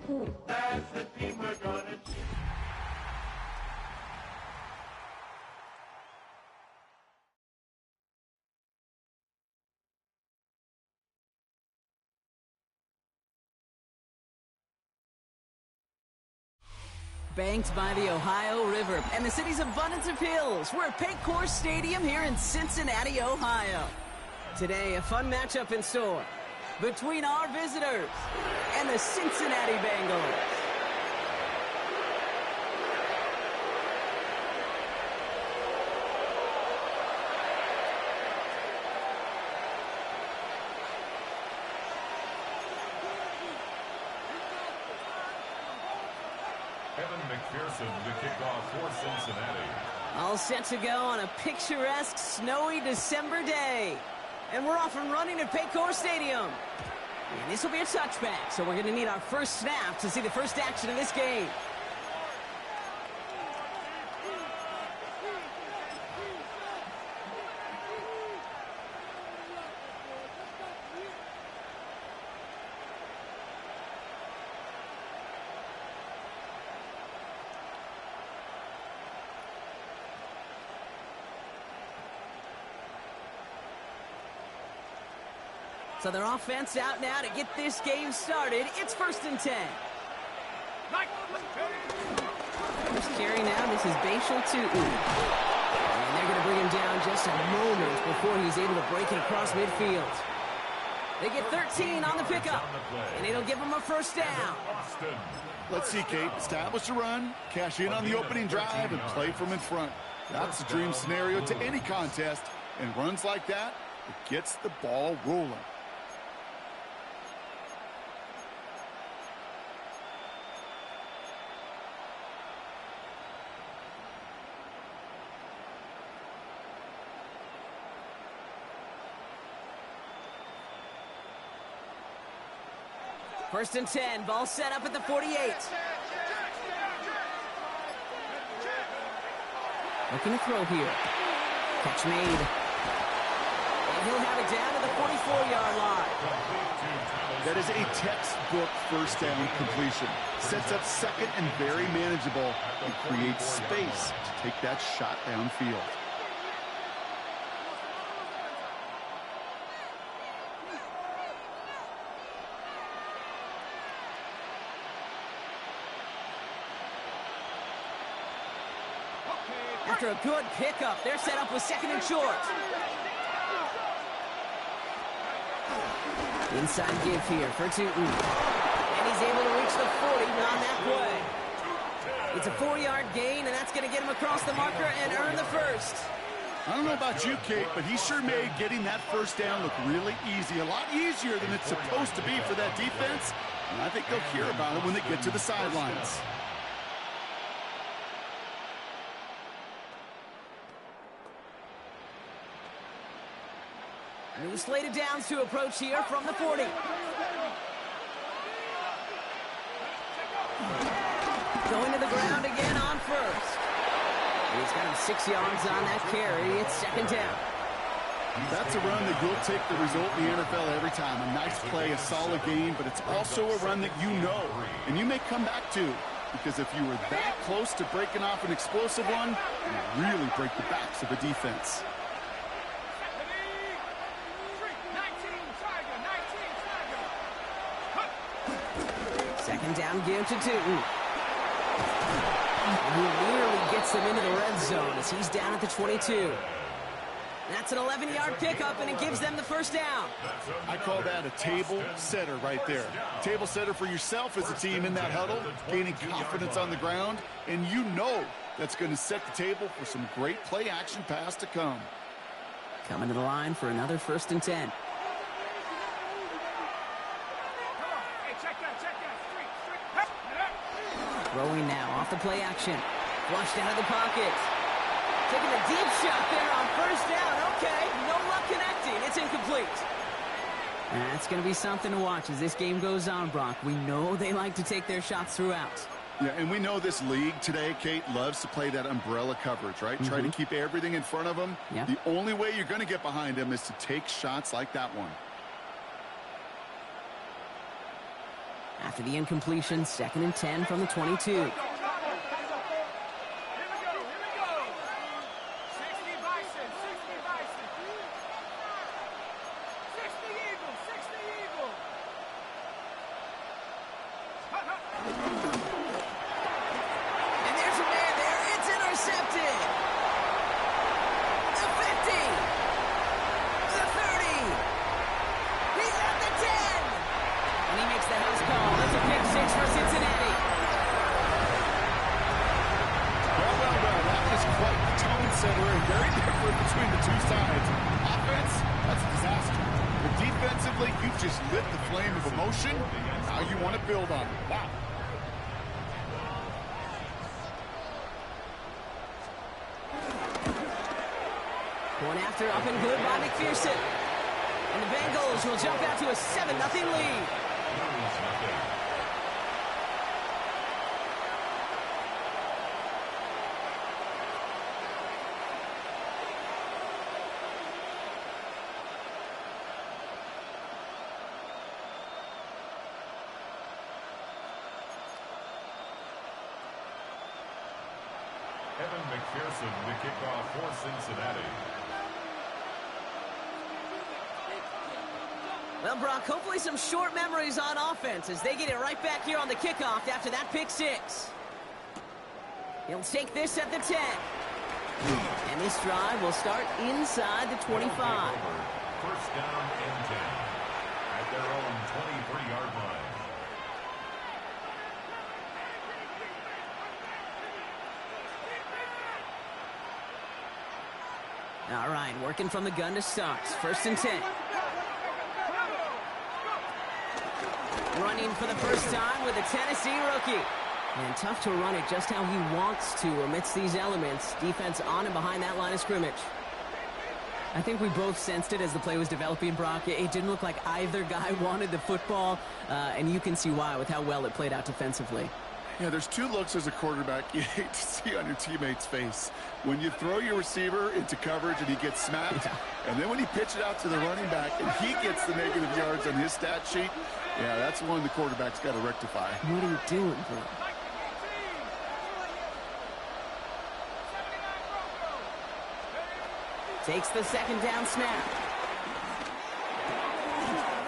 That's the team we're gonna choose. Banked by the Ohio River and the city's abundance of hills, we're at Paycor Stadium here in Cincinnati, Ohio. Today, a fun matchup in store between our visitors and the Cincinnati Bengals. McPherson to kick off for Cincinnati. All set to go on a picturesque, snowy December day. And we're off and running at Paycor Stadium. And this will be a touchback, so we're going to need our first snap to see the first action of this game. So their offense out now to get this game started. It's 1st and 10. First carry now. This is Bashal to And they're going to bring him down just a moment before he's able to break it across midfield. They get 13 on the pickup, and it'll give them a first down. Let's see, Kate. Establish a run, cash in on the opening drive, and play from in front. That's the dream scenario to any contest, and runs like that, it gets the ball rolling. First and 10, ball set up at the 48. Looking to throw here. Catch made. And he'll have it down to the 44-yard line. That is a textbook first down completion. Sets up second and very manageable and creates space to take that shot downfield. After a good pickup, they're set up with 2nd and short. Inside give here for Tootin. And he's able to reach the 40 on that play. It's a 4-yard gain, and that's going to get him across the marker and earn the first. I don't know about you, Kate, but he sure made getting that first down look really easy. A lot easier than it's supposed to be for that defense. And I think they'll hear about it when they get to the sidelines. New slate of downs to approach here from the 40. Going to the ground again on first. He's got him 6 yards on that carry. It's 2nd down. That's a run that you'll take the result in the NFL every time. A nice play, a solid game, but it's also a run that you know and you may come back to, because if you were that close to breaking off an explosive one, you really break the backs of a defense. Second down give to Tootin. He nearly gets him into the red zone as he's down at the 22. That's an 11-yard pickup, and it gives them the first down. I call that a table setter right there. Table setter for yourself as a team in that huddle, gaining confidence on the ground, and you know that's going to set the table for some great play-action pass to come. Coming to the line for another 1st and 10. Throwing now off the play action. Flushed out of the pocket. Taking a deep shot there on 1st down. Okay, no luck connecting. It's incomplete. That's going to be something to watch as this game goes on, Brock. We know they like to take their shots throughout. Yeah, and we know this league today, Kate, loves to play that umbrella coverage, right? Try to keep everything in front of them. Yep. The only way you're going to get behind them is to take shots like that one. After the incompletion, 2nd and 10 from the 22. Very different between the two sides. Offense, that's a disaster. But defensively, you've just lit the flame of emotion. Now you want to build on it. Wow. One after up and good by McPherson. And the Bengals will jump out to a 7-0 lead. McPherson to kick off for Cincinnati. Well, Brock, hopefully some short memories on offense as they get it right back here on the kickoff after that pick 6. He'll take this at the 10. And this drive will start inside the 25. First down and 10 at their own 23-yard line. All right, working from the gun to start. 1st and 10. Running for the first time with a Tennessee rookie. And tough to run it just how he wants to amidst these elements. Defense on and behind that line of scrimmage. I think we both sensed it as the play was developing, Brock. It didn't look like either guy wanted the football, and you can see why with how well it played out defensively. Yeah, there's 2 looks as a quarterback you hate to see on your teammate's face. When you throw your receiver into coverage and he gets smacked, and then when you pitch it out to the running back and he gets the negative yards on his stat sheet, yeah, that's one the quarterback's got to rectify. What are you doing, bro? Takes the 2nd down snap.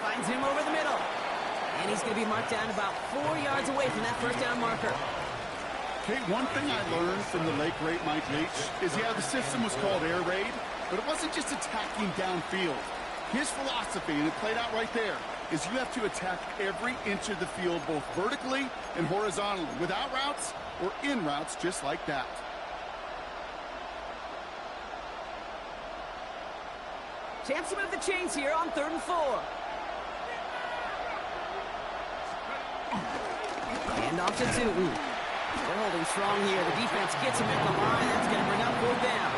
Finds him over the middle. And he's going to be marked down about 4 yards away from that 1st down marker. Okay, one thing I learned from the late great Mike Leach is, yeah, the system was called air raid, but it wasn't just attacking downfield. His philosophy, and it played out right there, is you have to attack every inch of the field, both vertically and horizontally, without routes or in routes just like that. Chance to move the chains here on 3rd and 4. Hand off to Tootin. They're holding strong here. The defense gets him at the line. That's going to bring up 4th down.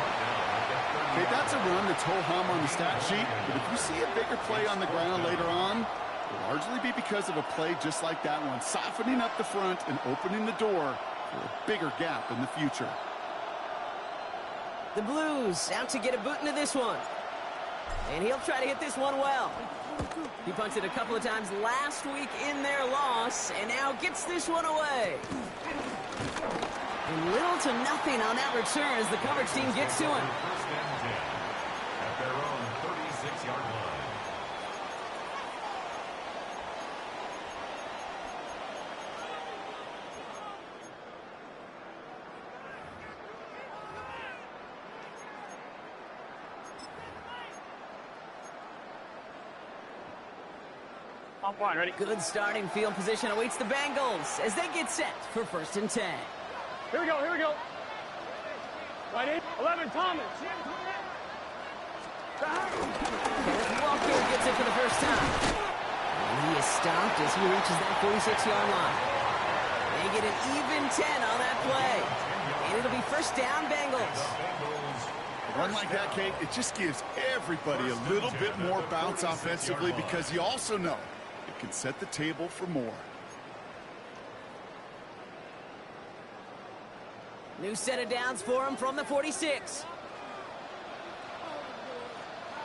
Okay, that's a run that's ho-hum on the stat sheet, but if you see a bigger play on the ground later on, it'll largely be because of a play just like that one, softening up the front and opening the door for a bigger gap in the future. The Blues out to get a boot into this one. And he'll try to hit this one well. He punted a couple of times last week in their loss, and now gets this one away. And little to nothing on that return as the coverage team gets to him. First and 10 at their own 36-yard line. On point, ready? Good starting field position awaits the Bengals as they get set for 1st and 10. Here we go, here we go. Right in, 11, Thomas. Kenneth Walker gets it for the first time. And he is stopped as he reaches that 46-yard line. They get an even 10 on that play. And it'll be 1st down, Bengals. A run like that, Kate, it just gives everybody a little bit more bounce offensively because you also know it can set the table for more. New set of downs for him from the 46.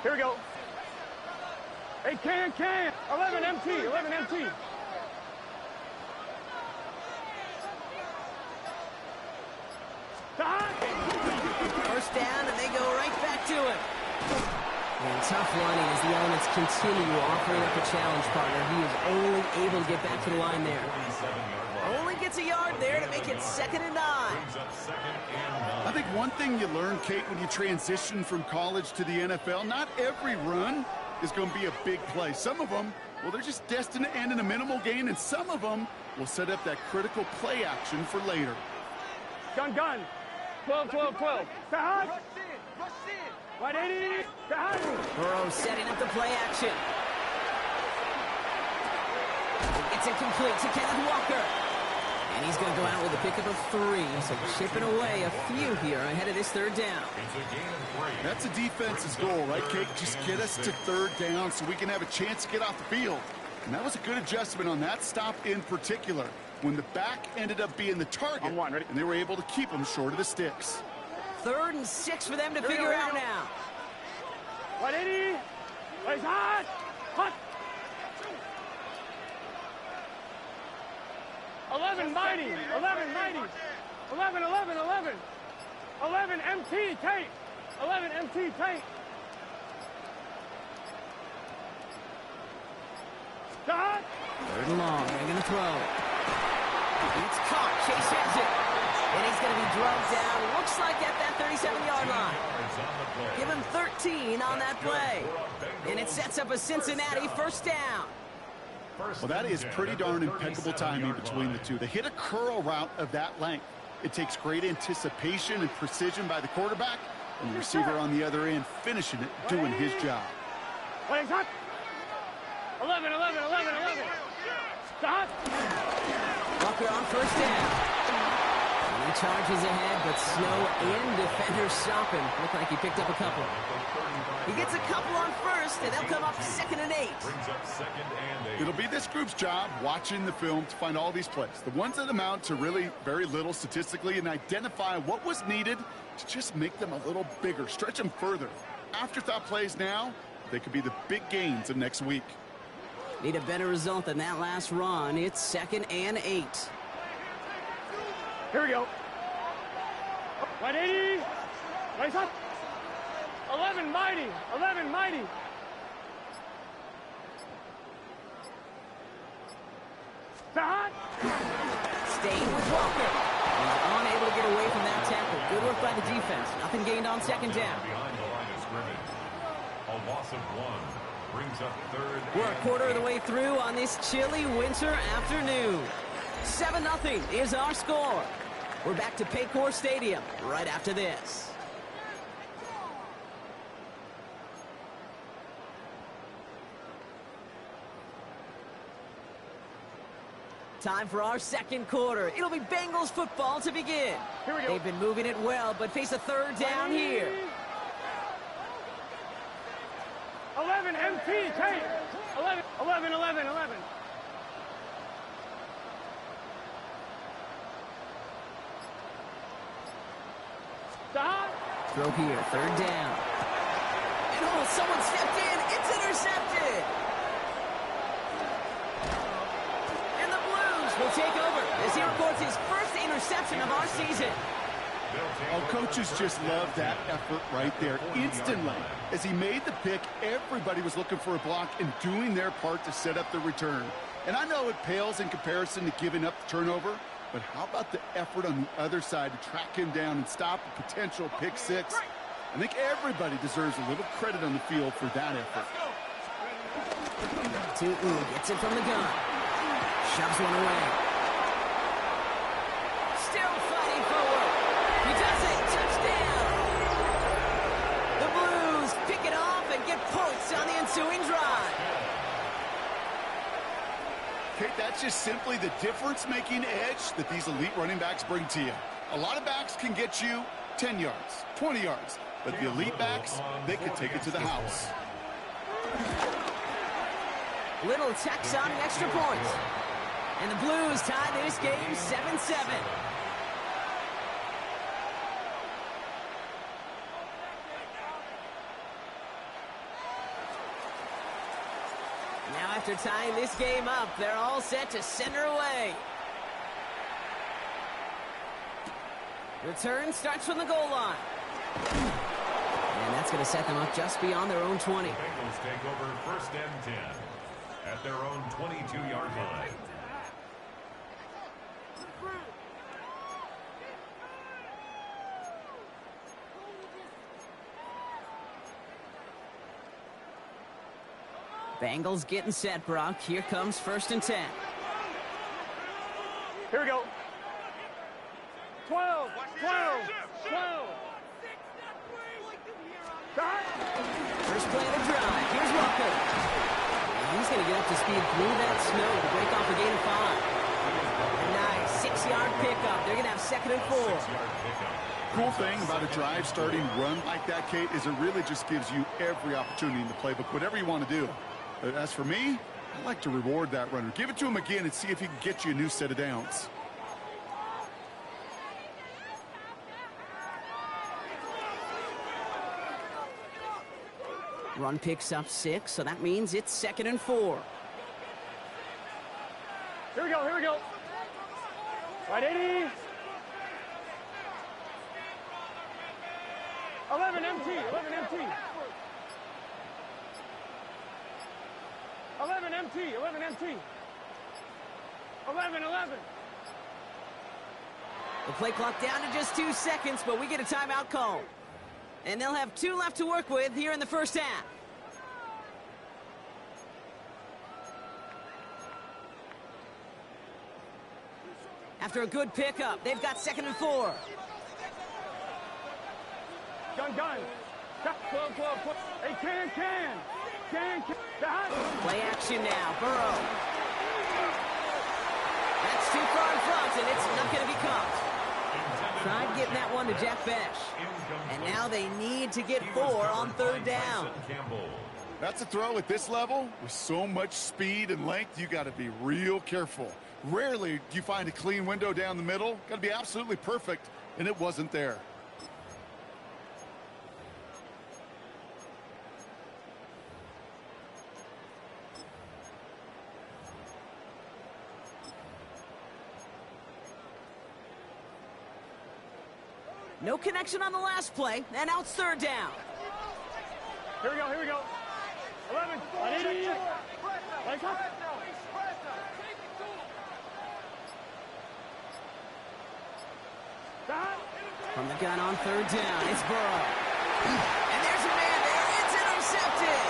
Here we go. Hey, can. 11 MT, 11 MT. First down, and they go right back to him. And tough lining as the elements continue offering up a challenge partner. He is only able to get back to the line there. Only gets a yard there to make it 2nd and 9. I think one thing you learn, Kate, when you transition from college to the NFL, not every run is going to be a big play. Some of them, well, they're just destined to end in a minimal gain, and some of them will set up that critical play action for later. Gun. 12. Right 80. Burrow setting up the play action. It's incomplete to Kenneth Walker. And he's going to go out with a pickup of 3. So chipping away a few here ahead of this 3rd down. That's a defense's goal, right, Kate? Just get us to 3rd down so we can have a chance to get off the field. And that was a good adjustment on that stop in particular, when the back ended up being the target, and they were able to keep him short of the sticks. 3rd and 6 for them to figure out now. 180. Place hot. 11 mighty. 11 MT Tate. 11 MT Tate. Shot. 3rd and long. They're going to throw. It's caught. Chase has it. And he's going to be drugged down. Looks like at that 37-yard line. Give him 13 on that play. And it sets up a Cincinnati 1st down. Well, that is pretty darn impeccable timing between the two. They hit a curl route of that length. It takes great anticipation and precision by the quarterback, and the receiver on the other end finishing it, doing his job. 11. Stop. Walker on 1st down. And he charges ahead, but Snow and defenders stop him. Look like he picked up a couple. He gets a couple on 1st, and they'll come up 2nd and 8. It'll be this group's job watching the film to find all these plays, the ones that amount to really very little statistically, and identify what was needed to just make them a little bigger, stretch them further. Afterthought plays now, they could be the big gains of next week. Need a better result than that last run. It's 2nd and 8. Here we go. 180. Place up. 11 mighty. Shot. Staying with Walker. He's unable to get away from that tackle. Good work by the defense. Nothing gained on 2nd down. Behind the line of scrimmage. A loss of 1 brings up 3rd. We're a quarter of the way through on this chilly winter afternoon. 7-0 is our score. We're back to Paycor Stadium right after this. Time for our 2nd quarter. It'll be Bengals football to begin. Here we go. They've been moving it well, but face a 3rd down here. 11 MT Tate. 11. Stop. Throw here, 3rd down. And someone stepped in. It's intercepted. And the Blues will take over as he records his 1st interception of our season. Oh, coaches just love that effort right there. Instantly, as he made the pick, everybody was looking for a block and doing their part to set up the return. And I know it pales in comparison to giving up the turnover, but how about the effort on the other side to track him down and stop a potential pick 6? I think everybody deserves a little credit on the field for that effort. Tutu gets it from the gun. Shoves one away. Still fighting forward. He does it. Touchdown. The Blues pick it off and get points on the ensuing drive. Kate, that's just simply the difference-making edge that these elite running backs bring to you. A lot of backs can get you 10 yards, 20 yards, but the elite backs, they can take it to the house. Little tacks on an extra point. And the Blues tie this game 7-7. Now after tying this game up, they're all set to center away. Return starts from the goal line. And that's going to set them up just beyond their own 20. The Bengals take over 1st and 10 at their own 22-yard line. Bengals getting set, Brock. Here comes 1st and 10. Here we go. 12, 12, 12. First play of the drive. Here's Walker. He's going to get up to speed through that snow to break off a gain of 5. A nice 6-yard pickup. They're going to have 2nd and 4. Cool thing about a drive starting run like that, Kate, is it really just gives you every opportunity in the playbook, whatever you want to do. As for me, I like to reward that runner. Give it to him again and see if he can get you a new set of downs. Run picks up 6, so that means it's 2nd and 4. Here we go, here we go. Right 80. 11 MT, 11 MT. 11 MT, 11 MT. 11, 11. The play clock down to just 2 seconds, but we get a timeout call. And they'll have 2 left to work with here in the first half. After a good pickup, they've got 2nd and 4. Gun. 12. Hey, can. Play action now, Burrow. That's too far in front, and it's not going to be caught. Tried getting that one to Jack Besh. And now they need to get 4 on 3rd down. That's a throw at this level. With so much speed and length, you got to be real careful. Rarely do you find a clean window down the middle. Got to be absolutely perfect, and it wasn't there. No connection on the last play, and now it's 3rd down. Here we go. 11, 80. Like up. From the gun on 3rd down, it's Burrow. And there's a man there. It's intercepted.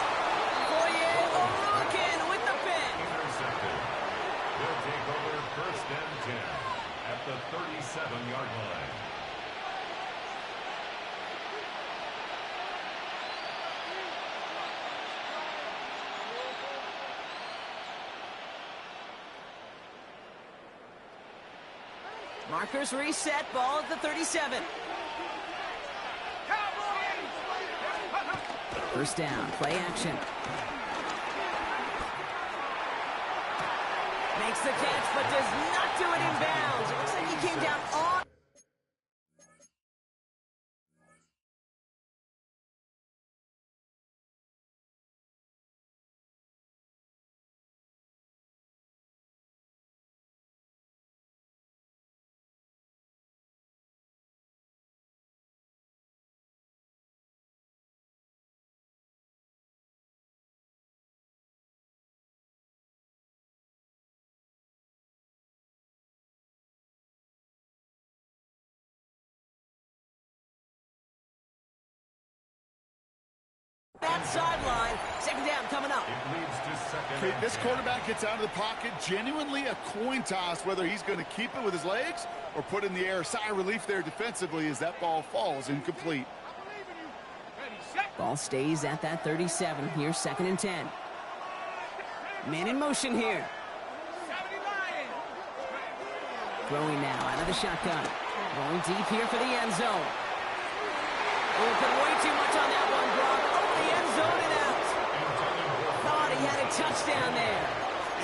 Foye Oluokun with the pick. Intercepted. They'll take over 1st and 10 at the 37-yard line. Markers reset, ball at the 37. First down, play action. Makes the catch, but does not do it in bounds. It looks like he came down on. That sideline. 2nd down coming up. It leads to 2nd Okay, and this 10. quarterback gets out of the pocket, genuinely a coin toss whether he's going to keep it with his legs or put it in the air. Sigh of relief there defensively as that ball falls incomplete. Ball stays at that 37. Here's 2nd and 10. Man in motion here. Throwing now out of the shotgun. Going deep here for the end zone. Oh, put way too much on that one, Brock. Over the end zone and out. Thought he had a touchdown there.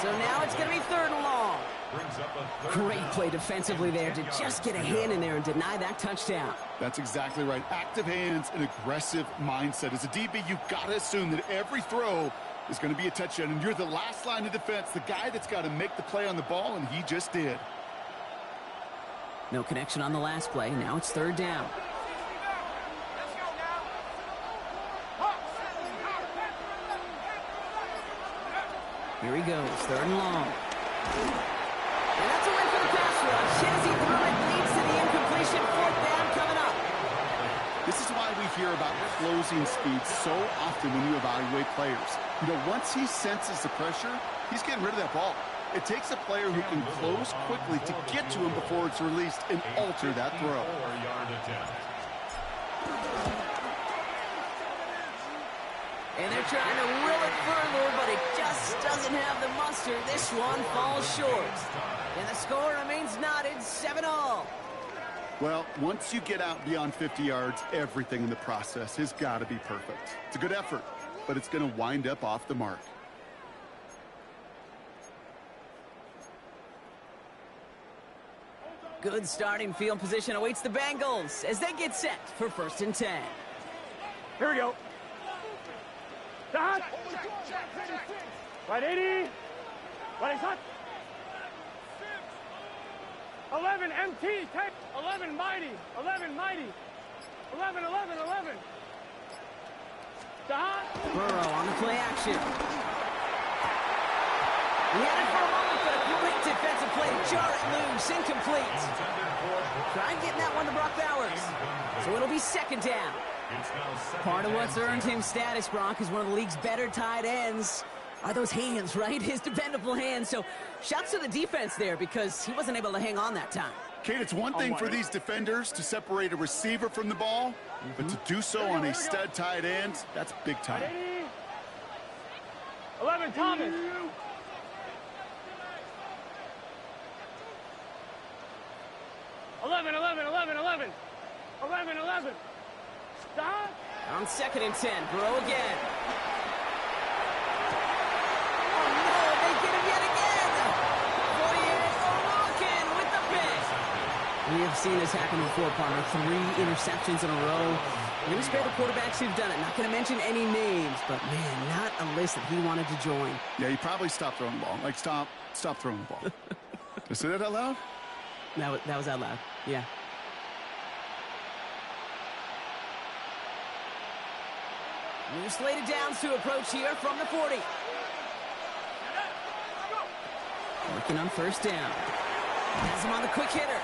So now it's going to be 3rd and long. Brings up a 3rd Great play defensively there to just get a hand in there and deny that touchdown. That's exactly right. Active hands and aggressive mindset. As a DB, you've got to assume that every throw is going to be a touchdown. And you're the last line of defense, the guy that's got to make the play on the ball, and he just did. No connection on the last play. Now it's third down. Here he goes, third and long. And that's a win for the pass rush. As he threw it, leads to the incompletion. Fourth down coming up. This is why we hear about closing speed so often when you evaluate players. You know, once he senses the pressure, he's getting rid of that ball. It takes a player who can close quickly to get to him before it's released and alter that throw. 4-yard attempt. And they're trying to will it further, but it just doesn't have the muster. This one falls short. And the score remains knotted, 7-all. Well, once you get out beyond 50 yards, everything in the process has got to be perfect. It's a good effort, but it's going to wind up off the mark. Good starting field position awaits the Bengals as they get set for 1st and 10. Here we go. Dot. Right 80. Right hot. 11 MT. Take 11 mighty. 11 mighty. 11. Dot. Burrow on the play action. He had it for a moment, but a great defensive play. Jar it loose, incomplete. Try getting that one to Brock Bowers. So it'll be 2nd down. Part of what's earned him status, Brock, is one of the league's better tight ends. Are those hands, right? His dependable hands. So shouts to the defense there because he wasn't able to hang on that time. Kate, it's one thing for these defenders to separate a receiver from the ball, but to do so on a stud tight end, that's big time. 11 Thomas. 11. 11. Stop. On 2nd and 10, Burrow again. Oh no, they get him yet again. 48, O'Rourke with the pick. We have seen this happen before, partner. 3 interceptions in a row. I'm going to spare the quarterbacks who've done it. Not going to mention any names, but man, not a list that he wanted to join. Yeah, he probably stopped throwing the ball. Like, stop throwing the ball. Did I say that out loud? That was out loud, yeah. New slated downs to approach here from the 40. Working on 1st down. Has him on the quick hitter.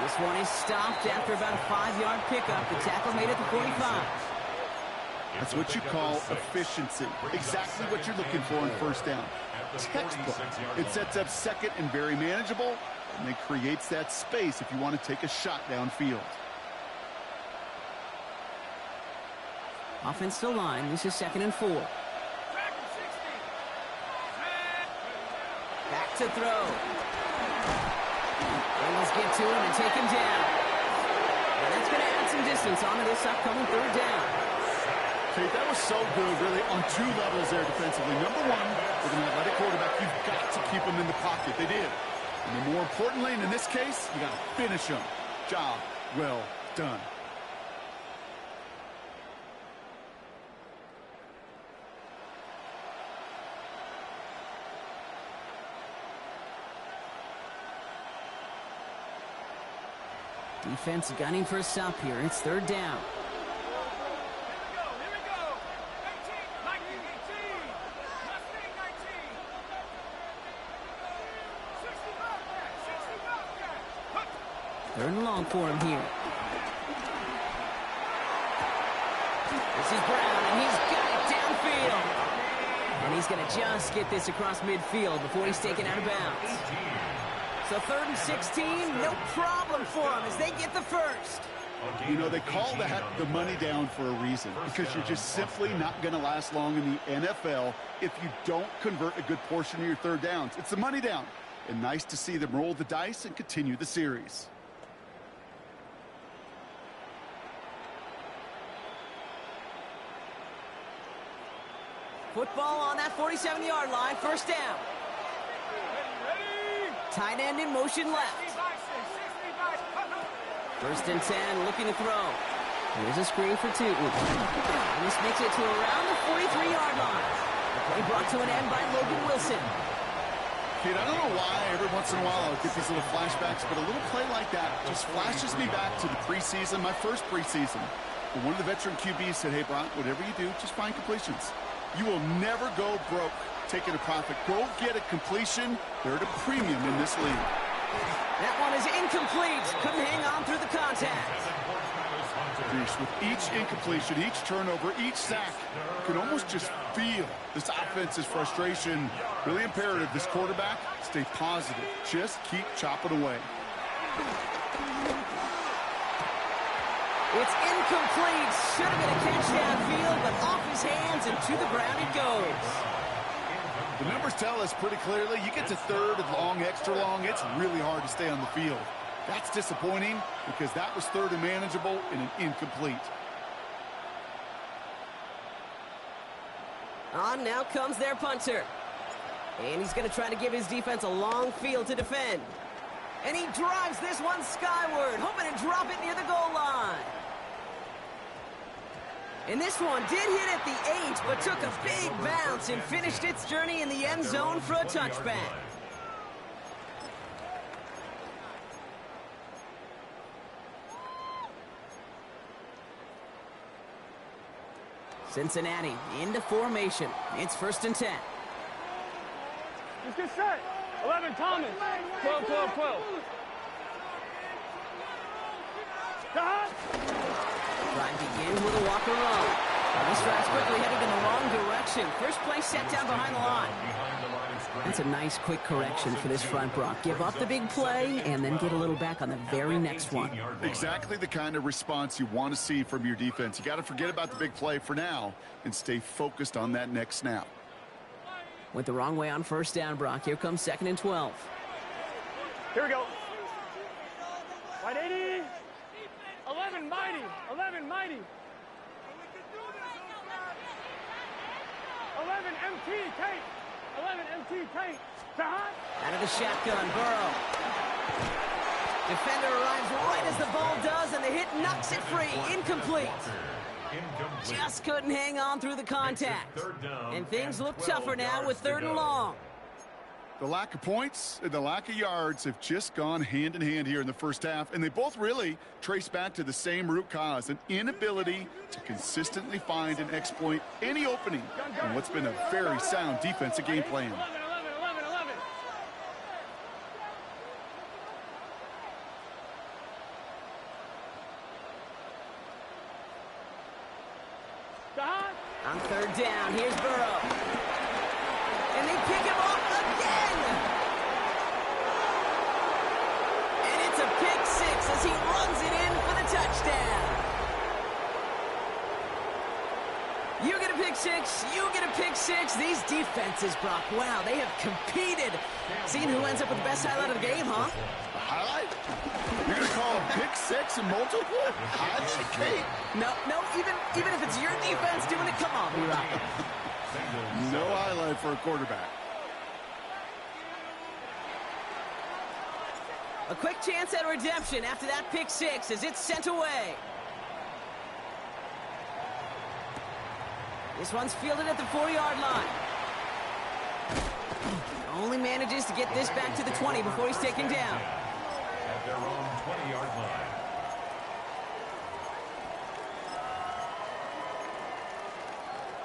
This one is stopped after about a 5-yard pickup. The tackle made it to 45. That's what you call efficiency. Exactly what you're looking for in 1st down. Textbook. It sets up 2nd and very manageable, and it creates that space if you want to take a shot downfield. Offense still line. This is 2nd and 4. Back to throw. Bengals get to him and take him down. And that's going to add some distance onto this upcoming 3rd down. Okay, that was so good, really, on 2 levels there defensively. Number 1, with an athletic quarterback, you've got to keep him in the pocket. They did. And then more importantly, and in this case, you got to finish him. Job well done. Defense gunning for a stop here. It's 3rd down. Here we go. 19. 3rd and long for him here. This is Brown, and he's got it downfield. And he's going to just get this across midfield before he's taken out of bounds. So 3rd and 16, no problem for him as they get the 1st. You know, they call that the money down for a reason, because you're just simply not going to last long in the NFL if you don't convert a good portion of your 3rd downs. It's the money down. And nice to see them roll the dice and continue the series. Football on that 47-yard line, 1st down. Tight end in motion left. 1st and 10, looking to throw. Here's a screen for 2. And this makes it to around the 43-yard line. The play brought to an end by Logan Wilson. Kate, I don't know why every once in a while I'll get these little flashbacks, but a little play like that just flashes me back to the preseason, my first preseason. And one of the veteran QBs said, hey, Brock, whatever you do, just find completions. You will never go broke taking a profit. Go get a completion. They're at a premium in this league. That one is incomplete. Couldn't hang on through the contact. With each incompletion, each turnover, each sack, you can almost just feel this offense's frustration. Really imperative, this quarterback, stay positive. Just keep chopping away. It's incomplete. Should have been a catch downfield, but off his hands and to the ground it goes. The numbers tell us pretty clearly, you get to third and long, extra long, it's really hard to stay on the field. That's disappointing because that was third and manageable and an incomplete. On now comes their punter. And he's going to try to give his defense a long field to defend. And he drives this one skyward, hoping to drop it near the goal line. And this one did hit at the 8, but took a big bounce and finished its journey in the end zone for a touchback. Cincinnati into formation. It's 1st and 10. Let's get set. 11, Thomas. 12, 12, 12. Drive begins with a walk run. This drive's quickly headed in the wrong direction. First play set down behind the line. That's a nice quick correction for this front, Brock. Give up the big play and then get a little back on the very next one. Exactly the kind of response you want to see from your defense. You got to forget about the big play for now and stay focused on that next snap. Went the wrong way on 1st down, Brock. Here comes 2nd and 12. Here we go. Right 80. 11, mighty. 11, mighty. 11, MT, Kate. 11, MT, Kate. Out of the shotgun, Burrow. Defender arrives right as the ball does, and the hit knocks it free. Incomplete. Just couldn't hang on through the contact. And things look tougher now with 3rd and long. The lack of points and the lack of yards have just gone hand in hand here in the first half, and they both really trace back to the same root cause, an inability to consistently find and exploit any opening in what's been a very sound defensive game plan. 11, 11, 11, 11. On 3rd down, here's Burrow. And they pick him off again. And it's a pick 6 as he runs it in for the touchdown. You get a pick 6, you get a pick 6. These defenses, Brock, wow, they have competed. Seeing who ends up with the best highlight of the game, huh? Highlight? You're going to call a pick 6 and multiple? Highlight, Kate? No, even if it's your defense doing it, come on, B-Rock. No highlight for a quarterback. A quick chance at redemption after that pick 6 as it's sent away. This one's fielded at the 4-yard line. Only manages to get this back to the 20 before he's taken down. At their own 20-yard line.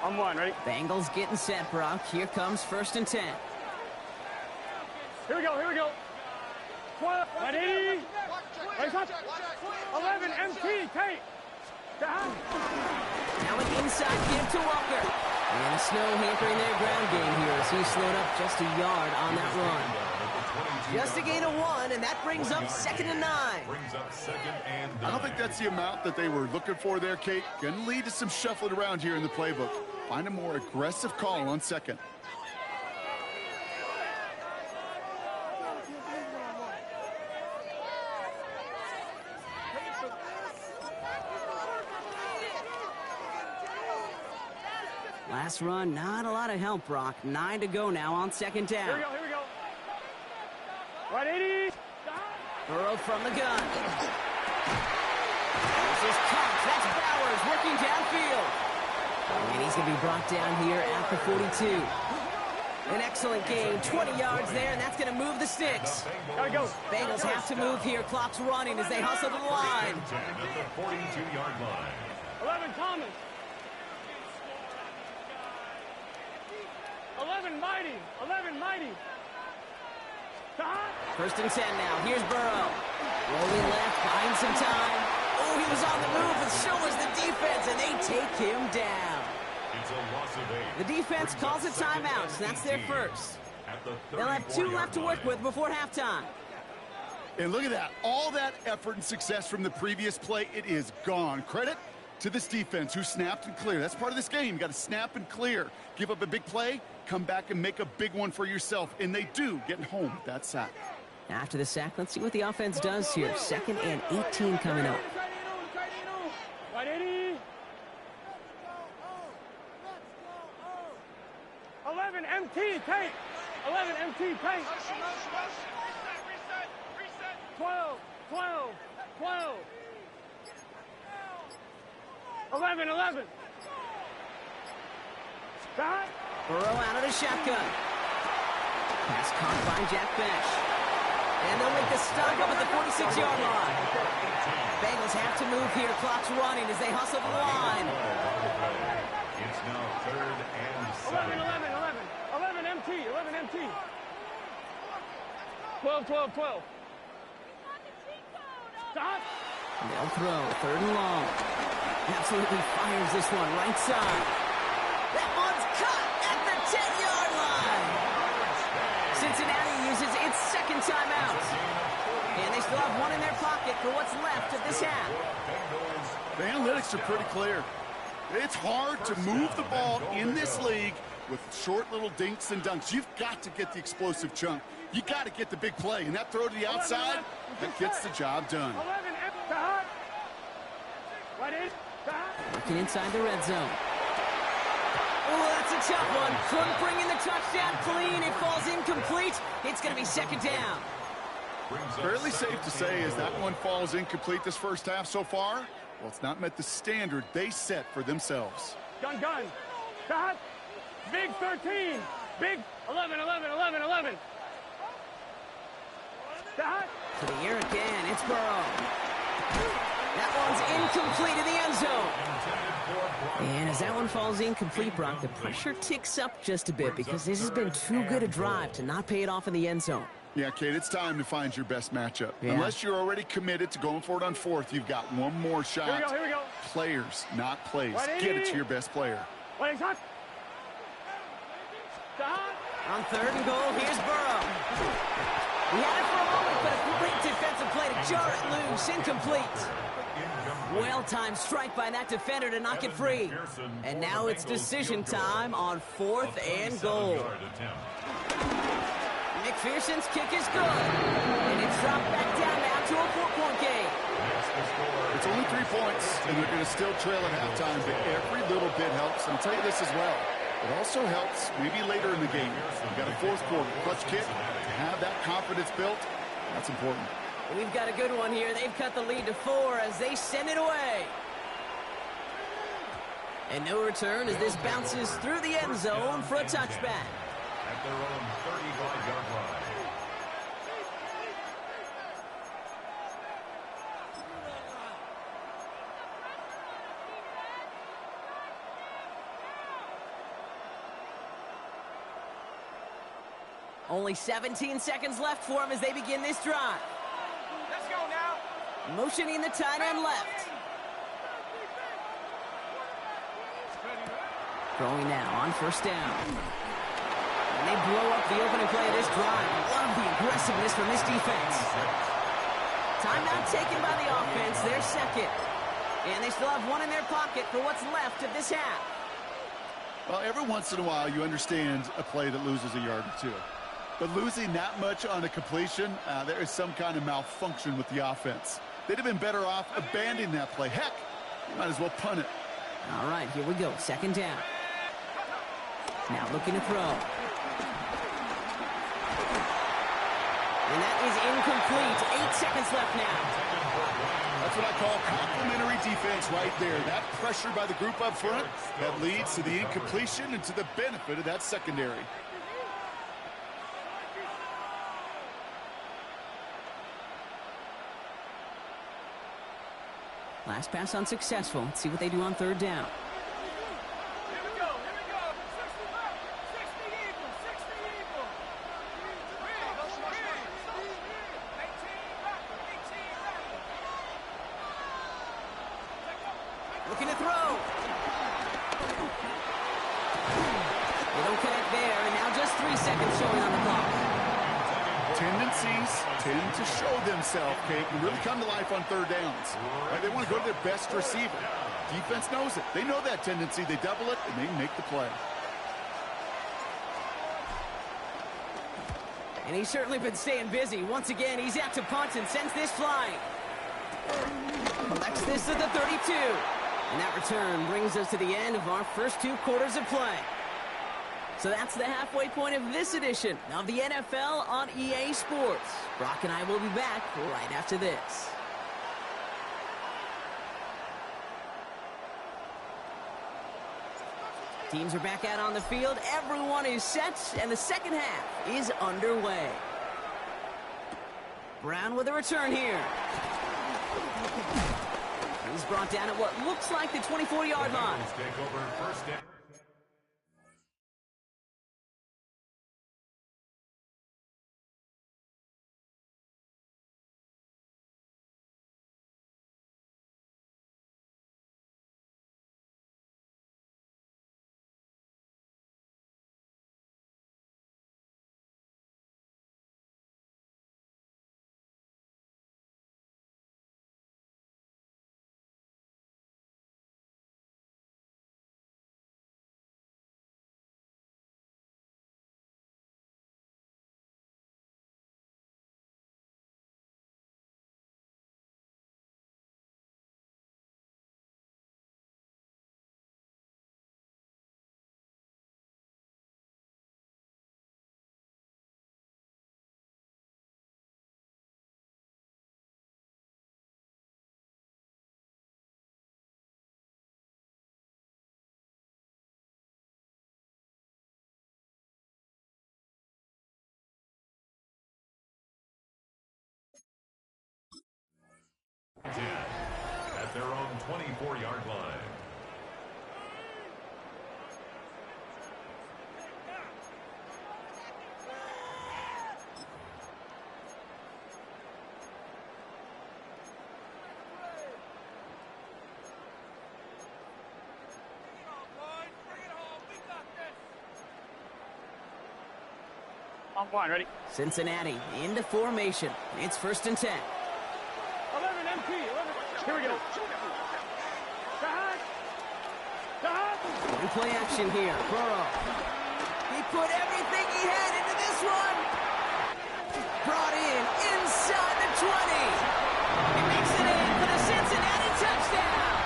I'm one, ready? Bengals getting set, Brock. Here comes 1st and 10. Here we go, here we go. 12, ready? Right, touch. 11, MT, Kate. Now an inside give to Walker. And the snow hampering their ground game here as he slowed up just a yard on that run. Just a gain of 1, and that brings up 2nd and 9. I don't think that's the amount that they were looking for there, Kate. Going to lead to some shuffling around here in the playbook. Find a more aggressive call on 2nd. Last run, not a lot of help, Brock. 9 to go now on 2nd down. Here we go, here we go. Right 80. Burrow from the gun. This is Cox. That's Bowers working downfield. And he's going to be brought down here at the 42. An excellent gain, 20 yards there, and that's going to move the sticks. Gotta go. Bengals have to move here. Clock's running as they hustle to the line. 10 at the 42-yard line. 11, Thomas. 11, Mighty. 11, Mighty. First and 10 now. Here's Burrow. Rolling left, buying some time. Oh, he was on the move, and so was the defense, and they take him down. It's a loss of 8. The defense calls a timeout, so that's their first. They'll have 2 left to work with before halftime. And look at that. All that effort and success from the previous play, it is gone. Credit to this defense who snapped and cleared. That's part of this game. You got to snap and clear. Give up a big play, come back and make a big one for yourself. And they do, getting home with that sack. After the sack, let's see what the offense does here. 2nd and 18 coming up. 11 MT, take. 11 MT, take. 12, 12, 12. 11, 11. Stop. Burrow out of the shotgun. Pass caught by Jack Besh. And they'll make the stop up at the 46-yard line. Bengals have to move here. Clock's running as they hustle the line. It's now 3rd and 7. 11 MT, 11 MT. 12, 12, 12. Stop. They'll throw, 3rd and long. Absolutely fires this one, right side. That one's cut at the 10-yard line. Cincinnati uses its 2nd timeout. And they still have 1 in their pocket for what's left of this half. The analytics are pretty clear. It's hard to move the ball in this league with short little dinks and dunks. You've got to get the explosive chunk. You got to get the big play. And that throw to the outside, that gets the job done. 11 MT. Right in. Working inside the red zone. Oh, that's a tough one. Couldn't bring in the touchdown clean. It falls incomplete. It's going to be 2nd down. Fairly safe to say as that one falls incomplete this first half so far, well, it's not met the standard they set for themselves. Gun. Stop. Big 13. Big 11, 11, 11, 11. Stop. To the air again. It's Burrow. That one's incomplete in the end zone. And as that one falls incomplete, Brock, the pressure ticks up just a bit because this has been too good a drive to not pay it off in the end zone. Yeah, Kate, it's time to find your best matchup. Yeah. Unless you're already committed to going for it on 4th, you've got one more shot. Here we go. Players, not plays. Get it to your best player. Stop. On 3rd and goal, here's Burrow. We had it for a moment, but a great defensive play to jar it loose. Incomplete. Well-timed strike by that defender to knock it free. And now it's decision time on 4th and goal. McPherson's kick is good. And it's dropped back down now to a 4-point game. It's only 3 points, and they're going to still trail at halftime, but every little bit helps. And I'll tell you this as well. It also helps maybe later in the game. You've got a 4th quarter clutch kick. To have that confidence built, that's important. We've got a good one here. They've cut the lead to 4 as they send it away. And no return as this bounces through the end zone for a touchback. At their own 35-yard line. Only 17 seconds left for him as they begin this drive. Let's go now. Motioning the tight end left. Throwing now on 1st down. And they blow up the opening play of this drive. Love the aggressiveness from this defense. Timeout taken by the offense, their 2nd. And they still have 1 in their pocket for what's left of this half. Well, every once in a while you understand a play that loses a yard or 2. But losing that much on a completion, there is some kind of malfunction with the offense. They'd have been better off abandoning that play. Heck, you might as well punt it. All right, here we go. 2nd down. Now looking to throw. And that is incomplete. 8 seconds left now. That's what I call complementary defense right there. That pressure by the group up front, that leads to the incompletion and to the benefit of that secondary. Last pass unsuccessful. Let's see what they do on third down. Here we go. 60 back. 60 equal. 60 equal. 18 back. 18 back. Looking to throw. They don't connect there, and now just 3 seconds showing on the clock. Tendencies tend to show themselves, Kate, and really come to life on third downs. Right? They want to go to their best receiver. Defense knows it. They know that tendency. They double it, and they make the play. And he's certainly been staying busy. Once again, he's out to punt and sends this flying. Collects this at the 32. And that return brings us to the end of our first 2 quarters of play. So that's the halfway point of this edition of the NFL on EA Sports. Brock and I will be back right after this. Teams are back out on the field. Everyone is set, and the second half is underway. Brown with a return here. He's brought down at what looks like the 24-yard line. Take over first down. At their own 24-yard line. I'm fine, ready? Cincinnati into formation. It's 1st and 10. 11 MP, 11. Here we go. In play action here. Burrow. He put everything he had into this one. Brought in inside the 20. He makes it in for the Cincinnati touchdown.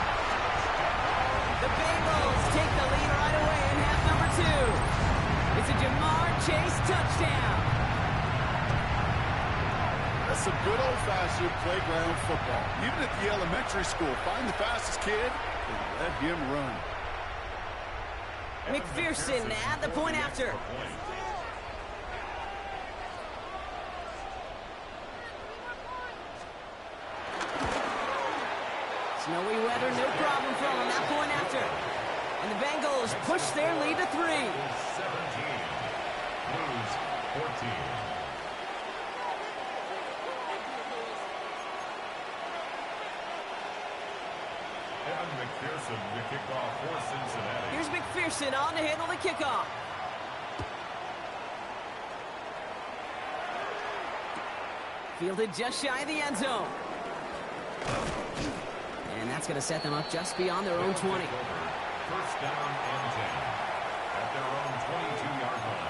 The Bengals take the lead right away in half number 2. It's a Jamar Chase touchdown. That's some good old-fashioned playground football. Even at the elementary school, find the fastest kid and let him run. McPherson at the point after. Snowy weather, no problem for him on that point after. And the Bengals push their lead to 3. 17. Blues 14. Evan McPherson to kick off for Cincinnati. Here's McPherson on to handle the kickoff. Fielded just shy of the end zone. And that's going to set them up just beyond their own 20. First down and 10 at their own 22-yard line.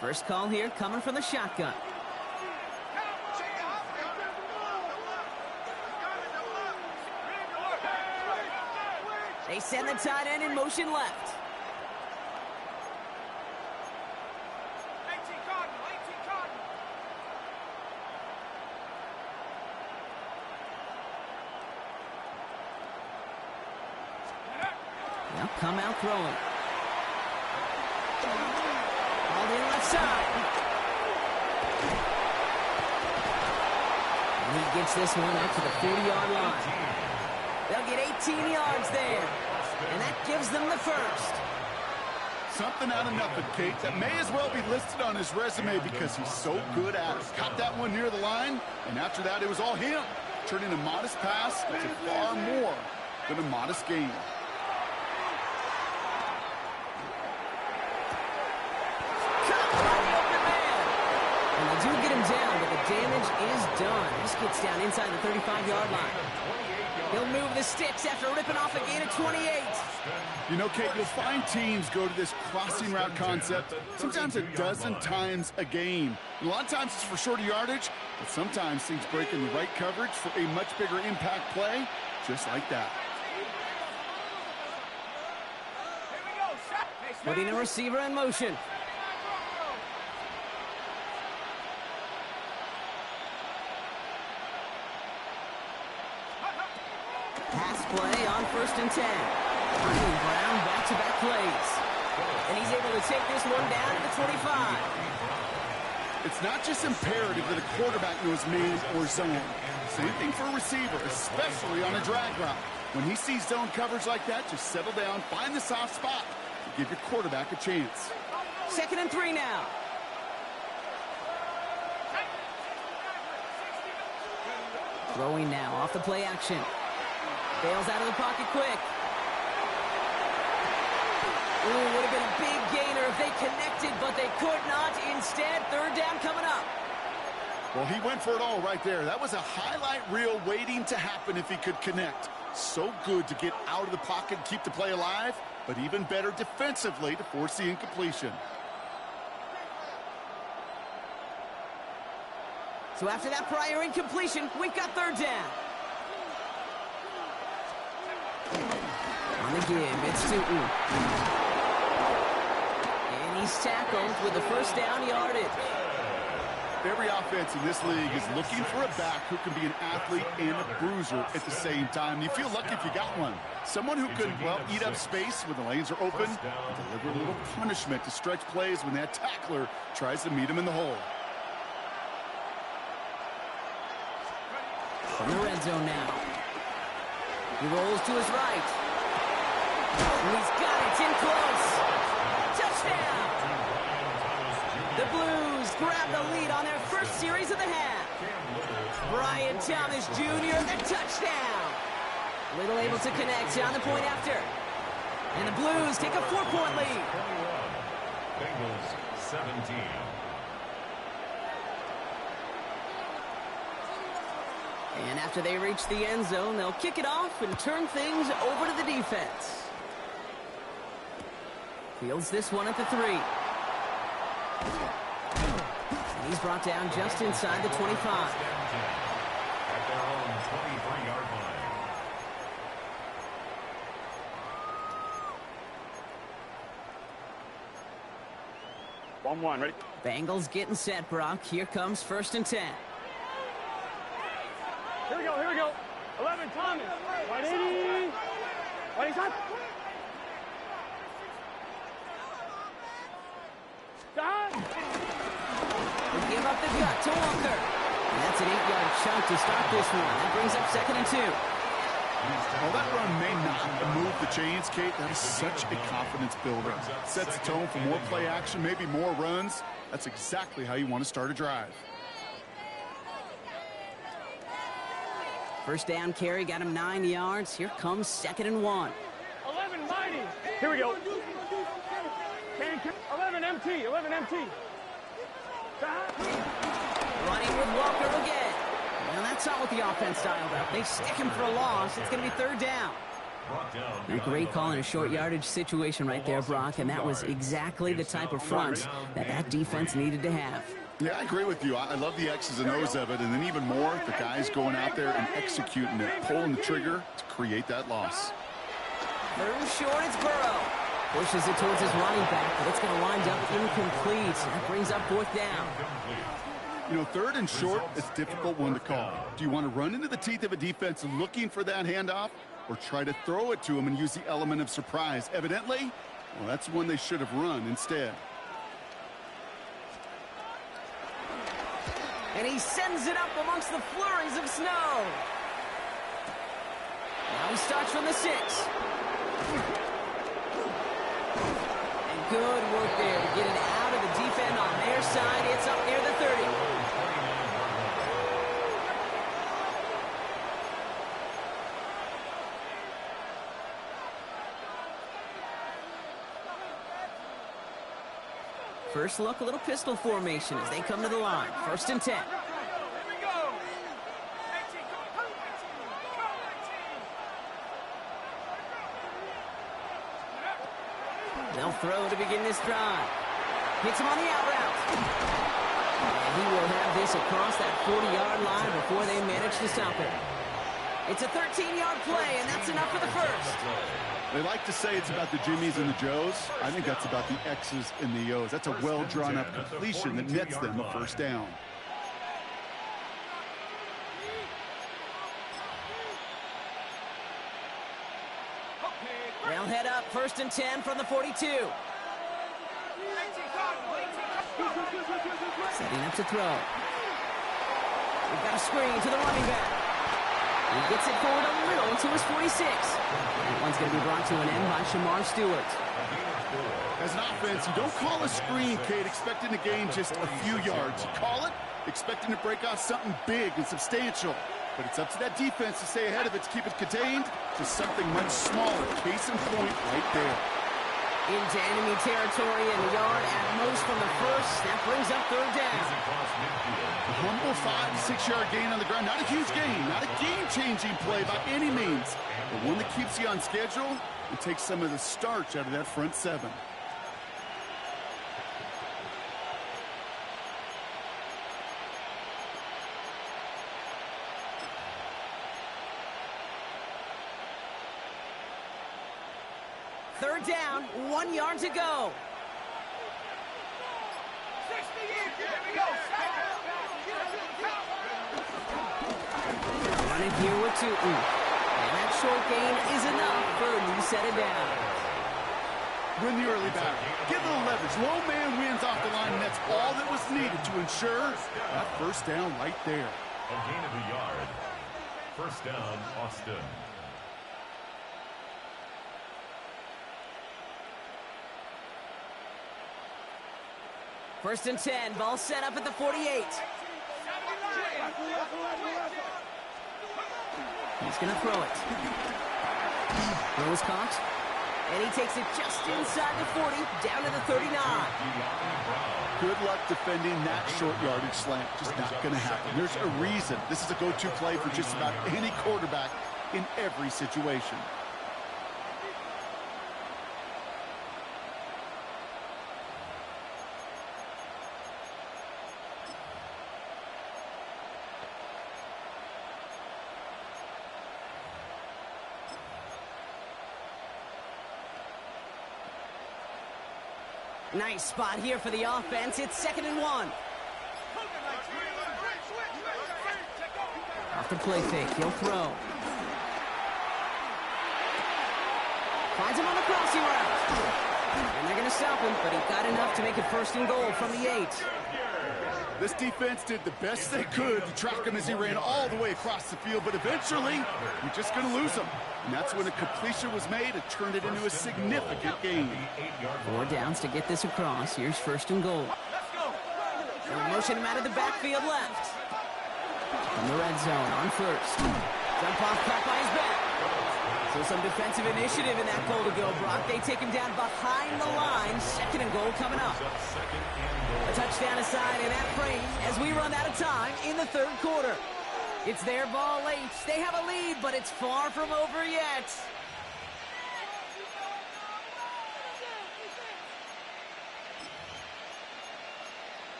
First call here coming from the shotgun. They send the tight end in motion left. come out throwing. Ball in left side. And he gets this one out to the 40-yard line. They'll get 18 yards there. And that gives them the first. Something out of nothing, Kate. That may as well be listed on his resume because he's so good at it. Caught that one near the line, and after that, it was all him. Turning a modest pass into far more than a modest gain. And they do get him down, but the damage is done. This gets down inside the 35-yard line. He'll move the sticks after ripping off a gain of 28. You know, Kate, you'll find teams go to this crossing route concept sometimes a dozen times a game. And a lot of times it's for shorter yardage, but sometimes things break in the right coverage for a much bigger impact play, just like that. Putting a receiver in motion. Pass play on 1st and 10. Hunting Brown back-to-back plays. And he's able to take this one down at the 25. It's not just imperative that a quarterback knows man or zone. Same thing for a receiver, especially on a drag route. When he sees zone coverage like that, just settle down, find the soft spot to give your quarterback a chance. 2nd and 3 now. Throwing now off the play action. Bails out of the pocket quick. Ooh, would have been a big gainer if they connected, but they could not. Instead, 3rd down coming up. Well, he went for it all right there. That was a highlight reel waiting to happen if he could connect. So good to get out of the pocket and keep the play alive, but even better defensively to force the incompletion. So after that prior incompletion, we've got 3rd down. On the give, it's Newton. And he's tackled with the 1st down yardage. Every offense in this league is looking for a back who can be an athlete and a bruiser at the same time. You feel lucky if you got one. Someone who can, well, eat up space when the lanes are open and deliver a little punishment to stretch plays when that tackler tries to meet him in the hole. From the red zone now. He rolls to his right. And he's got it in close. Touchdown! The Blues grab the lead on their first series of the half. Brian Thomas Jr., the touchdown. Little able to connect on the point after. And the Blues take a 4-point lead. Bengals 17. And after they reach the end zone, they'll kick it off and turn things over to the defense. Fields this one at the 3. And he's brought down just inside the 25. At their own 23-yard line. 1-1, ready? Bengals getting set, Brock. Here comes 1st and 10. Here we go, here we go. 11, Thomas. 180. 20 side. Stop. They give up the gut to Walker. And that's an 8-yard chunk to start this one. That brings up 2nd and 2. Well, that run may not move the chains, Kate. That is such a confidence builder. Sets the tone for more play action, maybe more runs. That's exactly how you want to start a drive. 1st down carry got him 9 yards. Here comes 2nd and 1. 11, mighty. Here we go. 11, MT. 11, MT. Running with Walker again. Well, that's not what the offense dialed up. They stick him for a loss. It's going to be 3rd down. A great call in a short yardage situation right there, Brock, and that was exactly the type of front that defense needed to have. Yeah, I agree with you. I love the X's and O's of it, and then even more, the guys going out there and executing it, pulling the trigger to create that loss. 3rd and short, it's Burrow. Pushes it towards his running back, but it's going to wind up incomplete. That brings up 4th down. You know, 3rd and short, it's a difficult one to call. Do you want to run into the teeth of a defense looking for that handoff, or try to throw it to him and use the element of surprise. Evidently, well, that's one they should have run instead. And he sends it up amongst the flurries of snow. Now he starts from the 6. And good work there to get it out of the defense on their side. It's up near the 30. First look, a little pistol formation as they come to the line. 1st and 10. They'll throw to begin this drive. Hits him on the out route. And he will have this across that 40-yard line before they manage to stop it. It's a 13-yard play, and that's enough for the first. They like to say it's about the Jimmies and the Joes. I think that's about the X's and the O's. That's a well-drawn-up completion that nets them a first down. They'll head up 1st and 10 from the 42. Setting up to throw. We've got a screen to the running back. He gets it forward a little to his 46. That one's going to be brought to an end by Shamar Stewart. As an offense, you don't call a screen, Kate, expecting to gain just a few yards. You call it expecting to break off something big and substantial. But it's up to that defense to stay ahead of it, to keep it contained to something much smaller. Case in point right there. Into enemy territory and a yard at most from the first. That brings up 3rd down. A humble 5 to 6 yard gain on the ground. Not a huge gain, not a game-changing play by any means, but one that keeps you on schedule and takes some of the starch out of that front 7. Third down, 1 yard to go. Running here with Tootin. And that short gain is enough for a new set of downs. Win the early battle. Give a little leverage. Low man wins off the line, and that's all that was needed to ensure that first down right there. A gain of a yard. First down, Austin. First and 10, ball set up at the 48. He's going to throw it. Throw is caught. And he takes it just inside the 40, down to the 39. Good luck defending that short yardage slant. Just not going to happen. There's a reason. This is a go-to play for just about any quarterback in every situation. Nice spot here for the offense. It's 2nd and 1. Off the play fake, he'll throw. Finds him on the crossing route. And they're going to stop him, but he got enough to make it 1st and goal from the 8. This defense did the best they could to track him as he ran all the way across the field, but eventually, you're just going to lose him. And that's when a completion was made and turned it into a significant gain. 4 downs to get this across. Here's 1st and goal. They'll motion him out of the backfield left. From the red zone on 1st. Jump off caught by his back. So some defensive initiative in that goal to go, Brock. They take him down behind the line. 2nd and goal coming up. A touchdown aside in that frame as we run out of time in the 3rd quarter. It's their ball late. They have a lead, but it's far from over yet.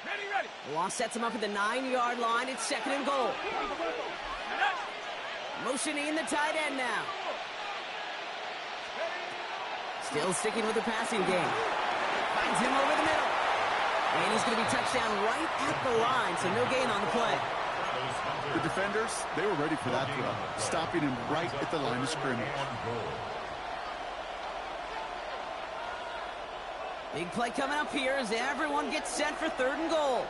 Ready. Law sets him up at the 9-yard line. It's 2nd and goal. Motioning the tight end now. Still sticking with the passing game. Finds him over the middle. And he's going to be touchdown right at the line, so no gain on the play. The defenders, they were ready for that throw, stopping him right at the line of scrimmage. Big play coming up here as everyone gets set for 3rd and goal.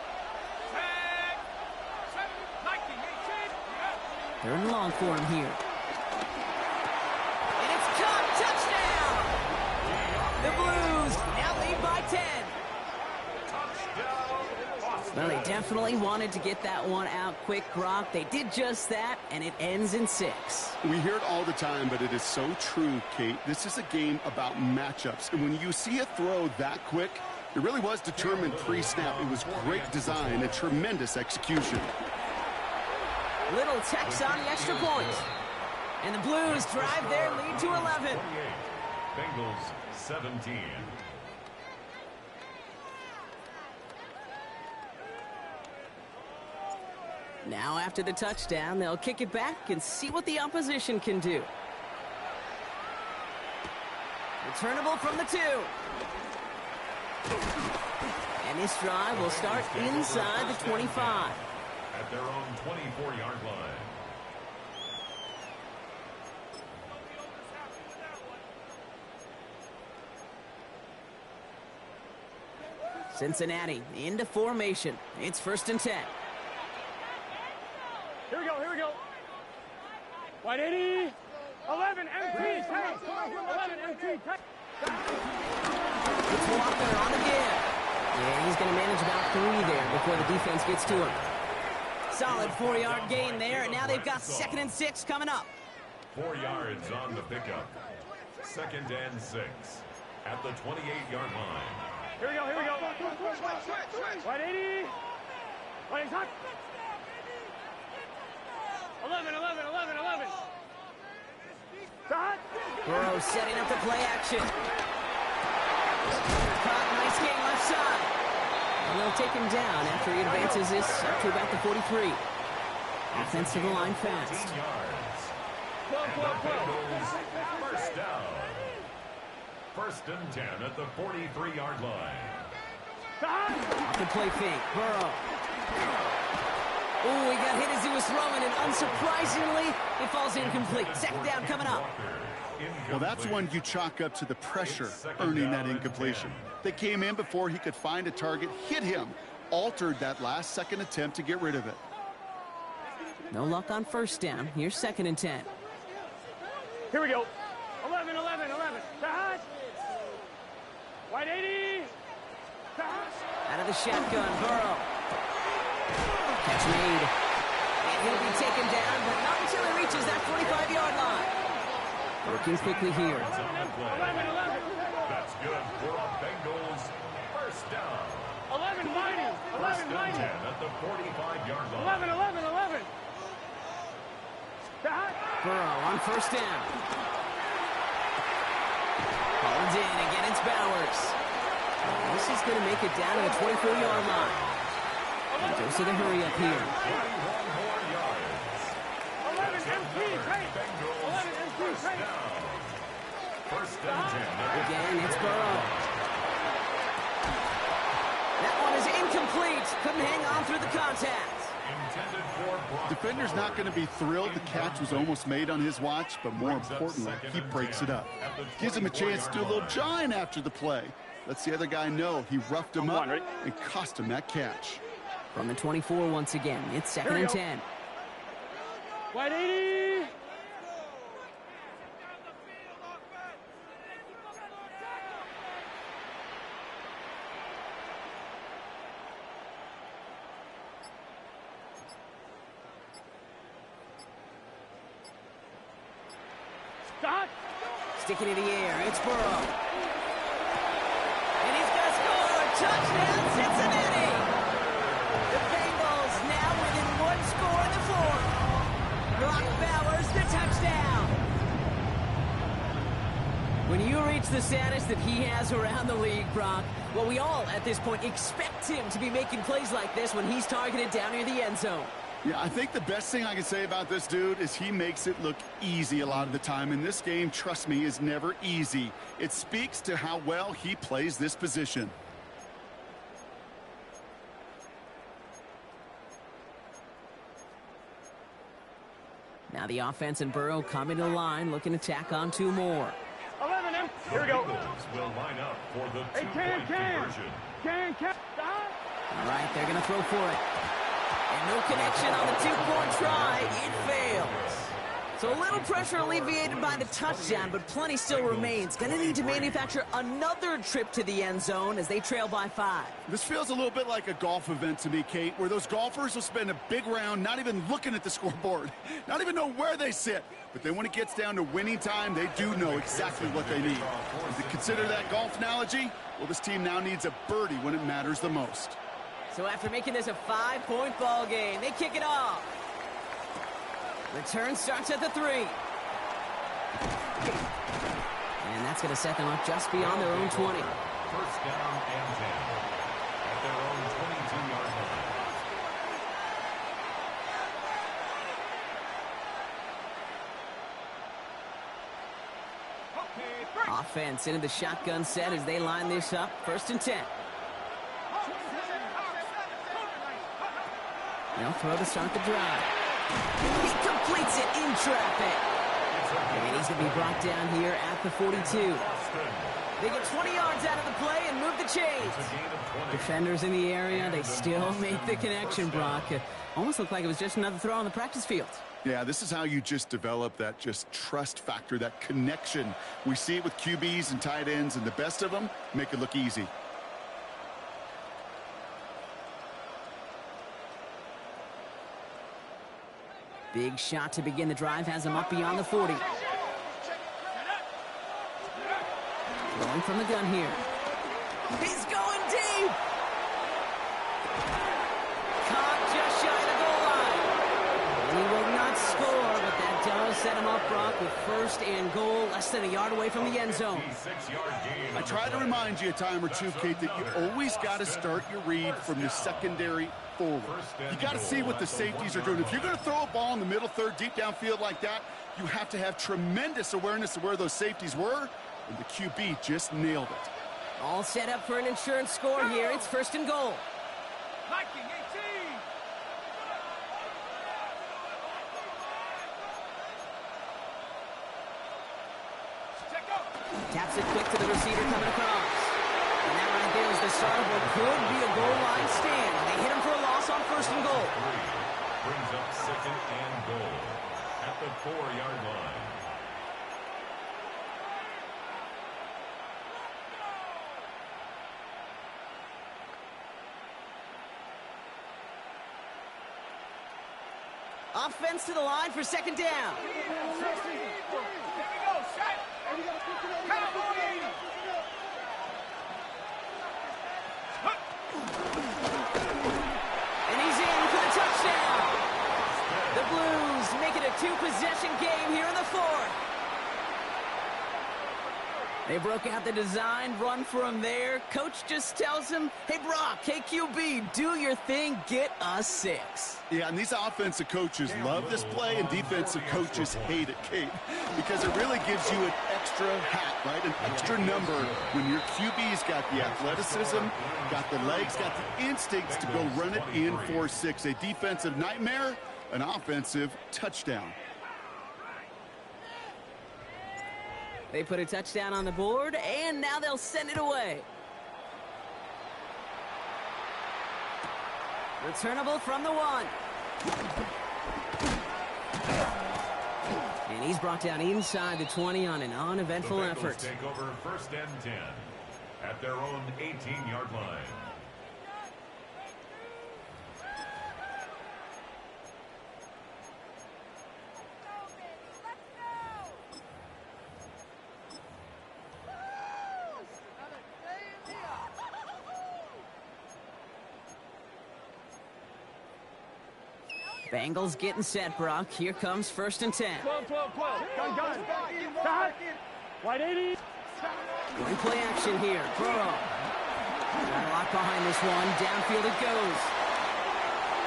3rd and long for him here. And it's caught. Touchdown! The Blues now lead by 10. Well, they definitely wanted to get that one out quick, Brock. They did just that, and it ends in 6. We hear it all the time, but it is so true, Kate. This is a game about matchups. And when you see a throw that quick, it really was determined pre-snap. It was great design and tremendous execution. Little Tex on the extra point. And the Blues drive their lead to 11. Bengals 17. Now after the touchdown, they'll kick it back and see what the opposition can do. Returnable from the 2. And this drive will start inside the 25. At their own 24-yard line. Cincinnati into formation. It's 1st and 10. Here we go. 180. 11 MT. 11 MT. It's Walker on the give. Yeah, he's going to manage about 3 there before the defense gets to him. Solid 4-yard gain there, and now they've got 2nd and 6 coming up. 4 yards on the pickup. 2nd and 6 at the 28-yard line. Here we go. 180. 180. 11. Shot. Burrow setting up the play action. Caught, nice game left side. And they'll take him down after he advances this up to about the 43. Offensive line fast. 15 yards. And the Bengals first down. 1st and 10 at the 43-yard line. Off the play fake. Burrow. Oh, he got hit as he was throwing, and unsurprisingly, it falls incomplete. 2nd down coming up. Well, that's one you chalk up to the pressure earning that incompletion. They came in before he could find a target, hit him, altered that last-second attempt to get rid of it. No luck on 1st down. Here's 2nd and 10. Here we go. 11. Shot. 180. Shot. Out of the shotgun, Burrow. Catch made. And he'll be taken down, but not until he reaches that 45-yard line. Working quickly here. 11. That's good for a Bengals first down. 11. 1st and 10 at the 45-yard line. 11. Shot. Burrow on 1st down. Collins in. Again, it's Bowers. This is going to make it down to the 24-yard line. And goes to the hurry up here. 21 more yards. 11 MT. 11 MT. First down. 1st and 10. Again, it's Burrow. That one is incomplete. Couldn't hang on through the contact. Intended for Brock. Defender's not going to be thrilled the catch was almost made on his watch, but more importantly, he breaks it up. Gives him a chance to do a little jawing after the play. Lets the other guy know he roughed him up and cost him that catch. From the 24 once again, it's 2nd and 10. 180. Stop. Sticking in the air, it's Burrow. And he's going to score! Touchdown, Cincinnati! The Bengals now within 1 score in the 4th. Brock Bowers, the touchdown! When you reach the status that he has around the league, Brock, well, we all, at this point, expect him to be making plays like this when he's targeted down near the end zone. Yeah, I think the best thing I can say about this dude is he makes it look easy a lot of the time. And this game, trust me, is never easy. It speaks to how well he plays this position. Now the offense and Burrow coming to the line, looking to tack on 2 more. 11 him. Here we go. Bengals will line up for the Hey, two-point conversion. Can. All right, they're going to throw for it. And no connection on the 2-point try. It fails. So a little pressure alleviated by the touchdown, but plenty still remains. Going to need to manufacture another trip to the end zone as they trail by 5. This feels a little bit like a golf event to me, Kate, where those golfers will spend a big round not even looking at the scoreboard, not even know where they sit. But then when it gets down to winning time, they do know exactly what they need. And to consider that golf analogy, well, this team now needs a birdie when it matters the most. So after making this a 5-point ball game, they kick it off. Return starts at the 3. And that's going to set them up just beyond their own 20. First down and 10 at their own 22-yard line. Offense into the shotgun set as they line this up. 1st and 10. They'll throw to start the drive. He completes it in traffic. And he's going to be brought down here at the 42. They get 20 yards out of the play and move the chains. Defenders in the area, they still make the connection, Brock. It almost looked like it was just another throw on the practice field. Yeah, this is how you just develop that just trust factor, that connection. We see it with QBs and tight ends, and the best of them make it look easy. Big shot to begin the drive has him up beyond the 40. Going from the gun here. He's going deep! Caught just shy of the goal line. He will not score, but that does set him up, Brock, with 1st and goal, less than a yard away from the end zone. I try to remind you a time or two, Kate, that you always got to start your read from the secondary forward. You got to see what the safeties are doing. If you're going to throw a ball in the middle third, deep downfield like that, you have to have tremendous awareness of where those safeties were, and the QB just nailed it. All set up for an insurance score here. It's 1st and goal. Taps it quick to the receiver coming across. And that right there is the start of what could be a goal line stand. They hit him for a loss on 1st and goal. Brings up 2nd and goal at the 4-yard line. Offense to the line for 2nd down. And he's in for the touchdown. The Blues make it a 2-possession game here in the 4th. They broke out the design, run for him there. Coach just tells him, hey, Brock, hey, QB, do your thing, get us 6. Yeah, and these offensive coaches love this play, and defensive coaches hate it, Kate, because it really gives you an extra hat, right, an extra number when your QB's got the athleticism, got the legs, got the instincts to go run it in for 6. A defensive nightmare, an offensive touchdown. They put a touchdown on the board, and now they'll send it away. Returnable from the 1. And he's brought down inside the 20 on an uneventful effort. Take over 1st and 10 at their own 18-yard line. Bengals getting set, Brock. Here comes 1st and 10. 12. Gun. Start. Wide 80. Going play action here. Burrow. Got a lot behind this one. Downfield it goes.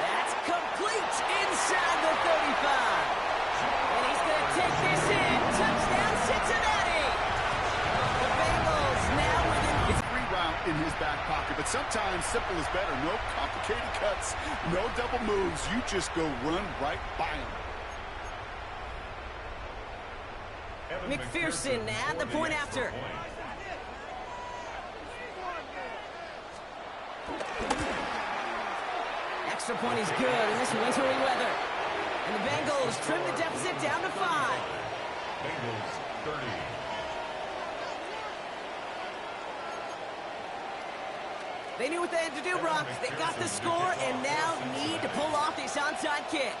That's complete inside the 35. And he's going to take this in. Touchdown, Cincinnati. The Bengals now within... It's free route in his back pocket, but sometimes simple is better. No complicated cuts, no double moves. You just go run right by him. McPherson at the point after. Extra point is good in this wintry weather. And the Bengals trim the deficit down to 5. Bengals 30. They knew what they had to do, Brock. They got the score and now need to pull off this onside kick.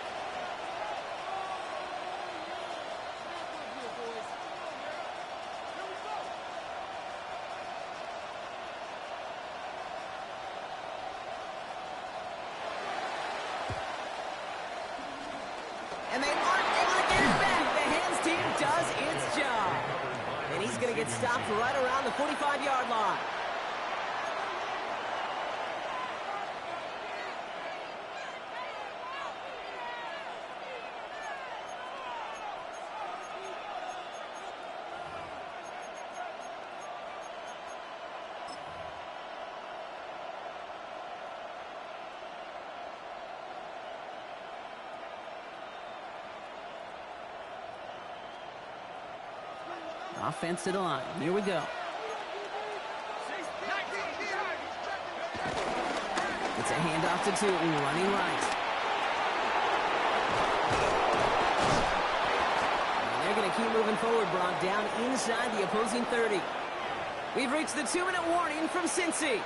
And they want to get it back. The hands team does its job. And he's going to get stopped right around the 45-yard line. Offense to the line. Here we go. It's a handoff to Tootin, running right. And they're going to keep moving forward, Brock, down inside the opposing 30. We've reached the 2-minute warning from Cincy.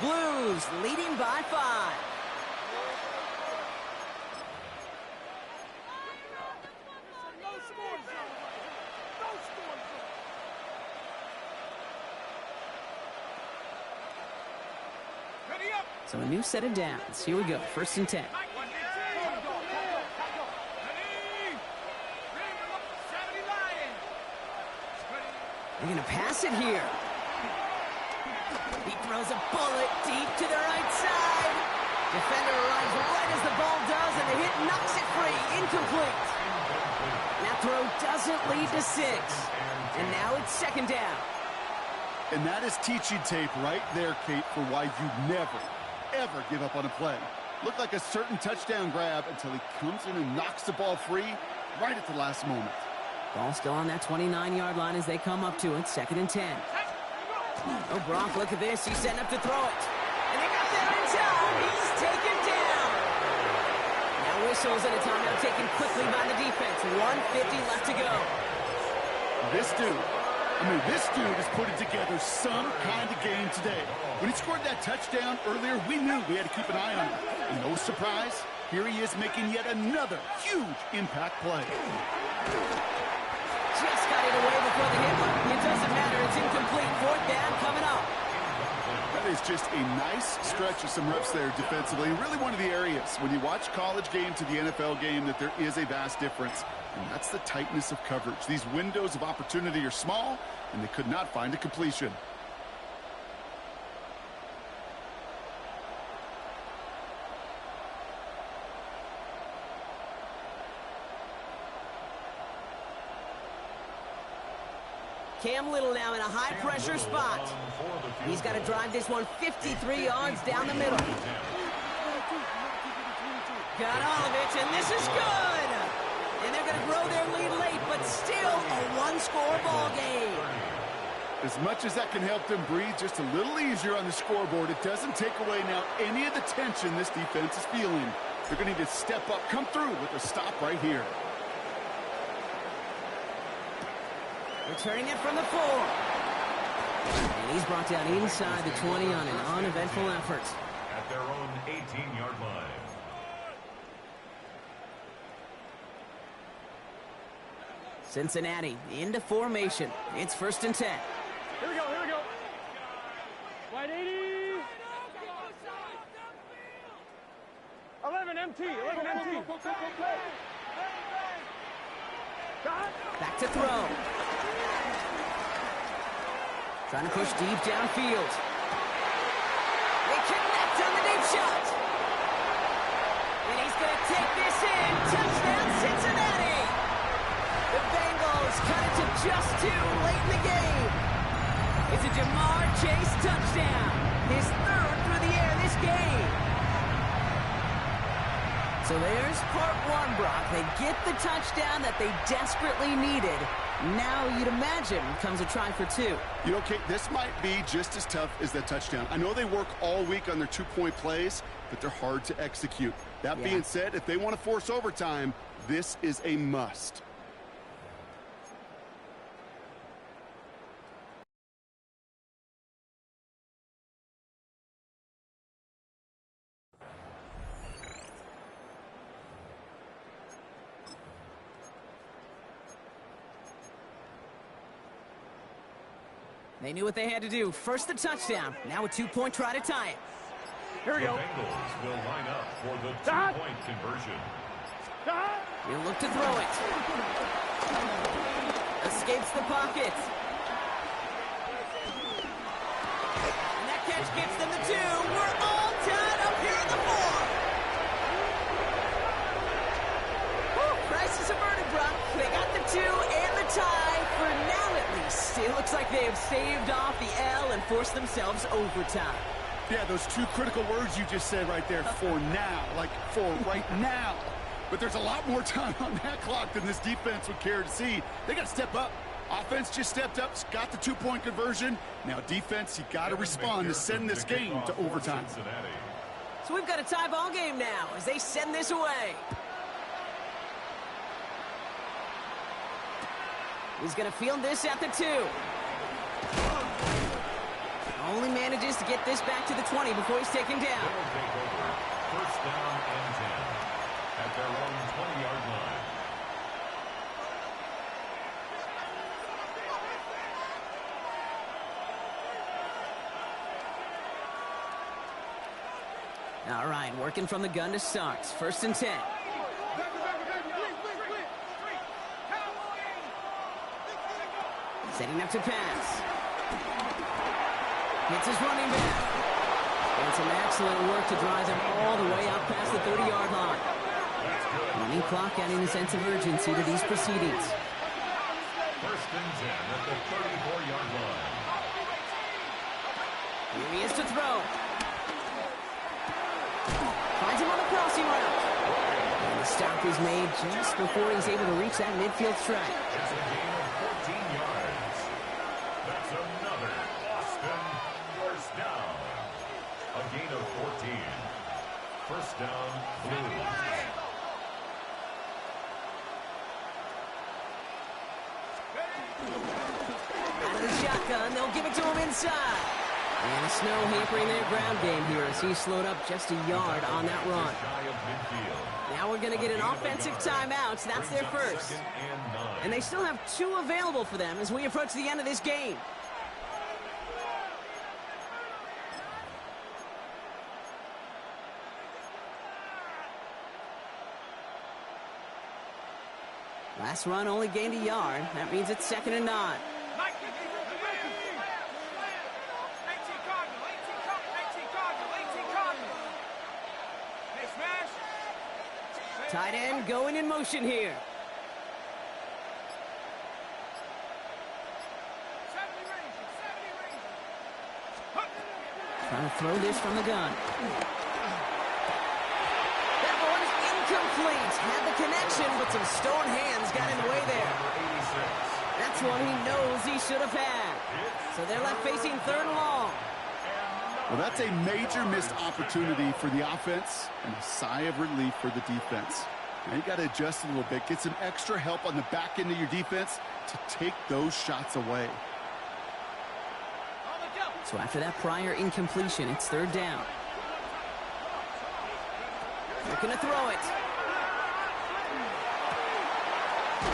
Blues leading by 5. So a new set of downs. Here we go. 1st and 10. They're going to pass it here. He throws a bullet deep to the right side. Defender arrives right as the ball does, and the hit knocks it free. Incomplete. That throw doesn't lead to 6. And now it's 2nd down. And that is teaching tape right there, Kate, for why you never, ever give up on a play. Looked like a certain touchdown grab until he comes in and knocks the ball free right at the last moment. Ball still on that 29-yard line as they come up to it. 2nd and 10. Oh, Brock, look at this. He's setting up to throw it. And they got there in time. He's taken down. Now whistles and a timeout taken quickly by the defense. 1:50 left to go. This dude is putting together some kind of game today. When he scored that touchdown earlier, we knew we had to keep an eye on him. And no surprise, here he is making yet another huge impact play. Just got it away before the hit. It doesn't matter. It's incomplete. 4th down coming up. That is just a nice stretch of some reps there defensively. Really one of the areas when you watch college game to the NFL game that there is a vast difference. And that's the tightness of coverage. These windows of opportunity are small, and they could not find a completion. Cam Little now in a high-pressure spot. He's got to drive this one 53 yards down the middle. Got Olivich, and this is good. And they're going to grow their lead late, but still a one-score ball game. As much as that can help them breathe just a little easier on the scoreboard, it doesn't take away now any of the tension this defense is feeling. They're going to need to step up, come through with a stop right here. Returning it from the 4. And he's brought down inside the 20 on an uneventful effort. At their own 18-yard line. Cincinnati into formation. It's 1st and 10. Here we go, here we go. Wide 80. 11 MT, 11 MT. Back to throw. Trying to push deep downfield. They connect on the deep shot. And he's going to take this in. Touchdown, Cincinnati. The Bengals cut it to just 2 late in the game. It's a Jamar Chase touchdown. His 3rd through the air this game. So there's part 1, Brock. They get the touchdown that they desperately needed. Now you'd imagine comes a try for two. You know, Kate, this might be just as tough as that touchdown. I know they work all week on their two-point plays, but they're hard to execute. That being said, if they want to force overtime, this is a must. They knew what they had to do. First the touchdown. Now a two-point try to tie it. Here we go. The Bengals will line up for the two-point conversion. He'll look to throw it. Escapes the pocket. And that catch gets them the two. We're all tied up here in the fourth. Whew, crisis averted, Brock. They got the two and the tie for now at least. It looks like they have staved off the L and forced themselves overtime. Yeah, those two critical words you just said right there, for now, like for right now. But there's a lot more time on that clock than this defense would care to see. They got to step up. Offense just stepped up, got the two-point conversion. Now defense, you got to respond to send this game to overtime. So we've got a tie ball game now as they send this away. He's going to field this at the 2. Only manages to get this back to the 20 before he's taken down. They'll take over. First down and 10 at their own 20-yard line. All right, working from the gun to start. First and 10. Setting up to pass. Hits his running back. And some excellent work to drive them all the way out past the 30-yard line. Running clock adding a sense of urgency to these proceedings. First and 10 at the 34-yard line. Here he is to throw. Finds him on the crossing route. And the stop is made just before he's able to reach that midfield strike. That's a gain of 14 yards. That's another Boston first down. A gain of 14. First down, Blues. Out of the shotgun, they'll give it to him inside. And the snow hampering their ground game here as he slowed up just a yard on that run. Now we're going to get an offensive timeout. That's their first. And they still have 2 available for them as we approach the end of this game. Last run only gained a yard. That means it's 2nd and 9. Tight end going in motion here. Trying to throw this from the gun. That one's incomplete. Had the connection, but some stone hands got in the way there. That's one he knows he should have had. So they're left facing 3rd and long. Well, that's a major missed opportunity for the offense and a sigh of relief for the defense. Now you got to adjust a little bit, get some extra help on the back end of your defense to take those shots away. So after that prior incompletion, it's 3rd down. Looking to throw it.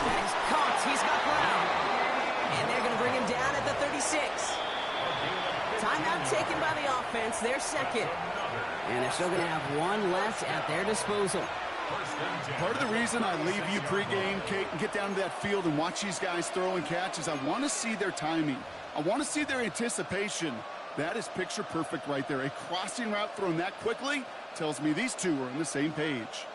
That is caught. He's got ground. And they're going to bring him down at the 36. Timeout taken by the offense, their 2nd. And they're still going to have 1 left at their disposal. Part of the reason I leave you pregame, Kate, and get down to that field and watch these guys throw and catch is I want to see their timing. I want to see their anticipation. That is picture perfect right there. A crossing route thrown that quickly tells me these two are on the same page.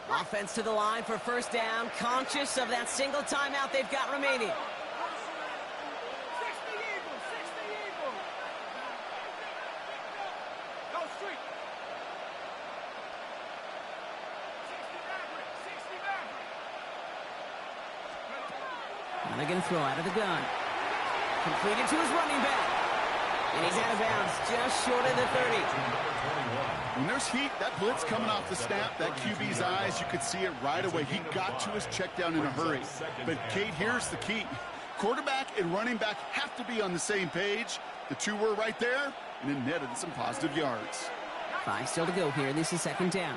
Offense to the line for first down, conscious of that single timeout they've got remaining. Now they're going to throw out of the gun. Completed to his running back. And he's out of bounds, just short of the 30. When there's heat, that blitz coming off the snap, that QB's eyes, you could see it right away. He got to his check down in a hurry. But, Kate, here's the key. Quarterback and running back have to be on the same page. The two were right there, and it netted some positive yards. 5 still to go here. This is second down.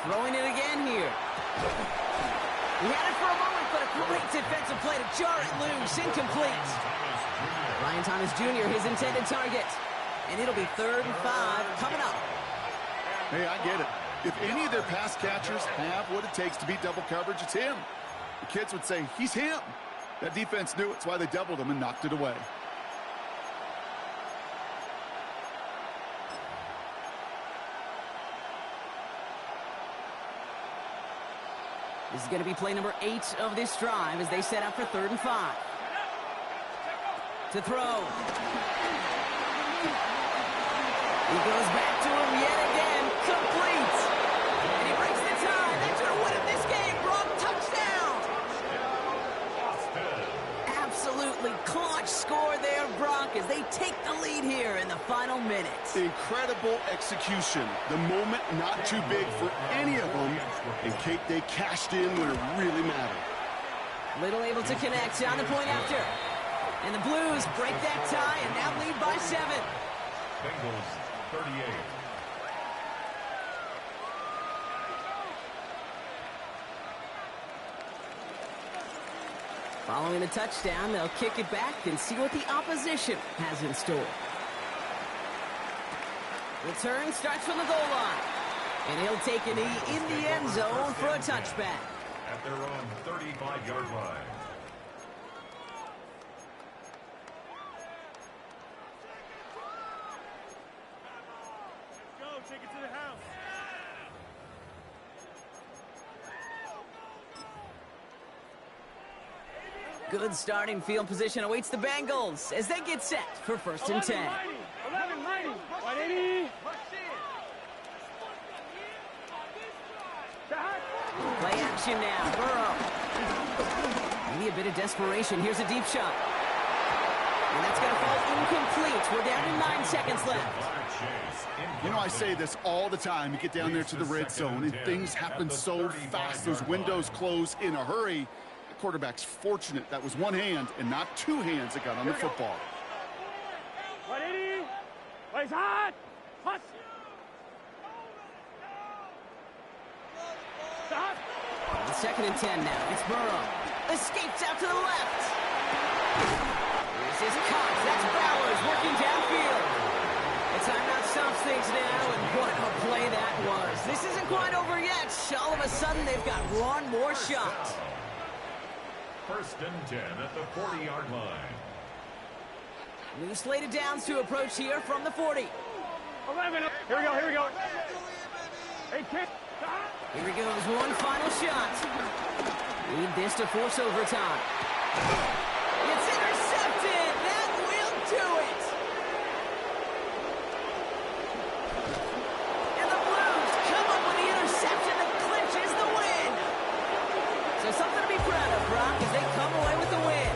Throwing it again here. He had it for a moment, but a great defensive play to jar it loose. Incomplete. Ryan Thomas Jr., his intended target. And it'll be 3rd and 5 coming up. Hey, I get it. If any of their pass catchers have what it takes to beat double coverage, it's him. The kids would say, he's him. That defense knew it's why they doubled him and knocked it away. This is going to be play number 8 of this drive as they set up for 3rd and 5. To throw. He goes back to him yet again. Complete. And he breaks the tie. That's going to win him this game. Brock, touchdown. Absolutely clutch score there, Brock, as they take the lead here in the final minutes. Incredible execution. The moment not too big for any of them. And, Kate, they cashed in when it really mattered. Little able to connect on the point after. And the Blues break that tie and now lead by 7. Bengals 38. Following the touchdown, they'll kick it back and see what the opposition has in store. Return starts from the goal line. And he'll take a knee in the end zone for a touchback. At their own 35-yard line. Take it to the house. Good starting field position awaits the Bengals as they get set for 1st and 10. 11, 90, 180. Play action now, Burrow. Maybe a bit of desperation. Here's a deep shot. And that's going to fall incomplete. We're down to 9 seconds left. You know, I say this all the time. You get down there to the red zone, and things happen so fast. Those windows close in a hurry. The quarterback's fortunate that was one hand and not 2 hands that got on the football. 180. Plays hot. Hot. It's 2nd and 10 now. It's Burrow. Escapes out to the left. This is Cox. That's Bowers working downfield. The timeout stops things now, and what a play that was. This isn't quite over yet. All of a sudden, they've got one more shot. 1st and 10 at the 40-yard line. New slated downs to approach here from the 40. 11. Here we go, here we go. Hey, kid. Here he goes, one final shot. Need this to force overtime. It's intercepted. That will do it. And the Blues come up with the interception that clinches the win. So something to be proud of, Brock, as they come away with the win.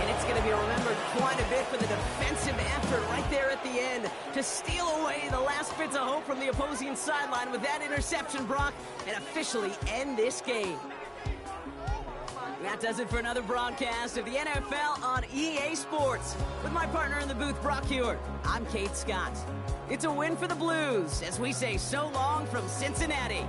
And it's going to be remembered quite a bit for the defensive effort right there at the end to steal away the last bits of hope from the opposing sideline with that interception, Brock, and officially end this game. That does it for another broadcast of the NFL on EA Sports. With my partner in the booth, Brock Hewitt, I'm Kate Scott. It's a win for the Blues as we say so long from Cincinnati.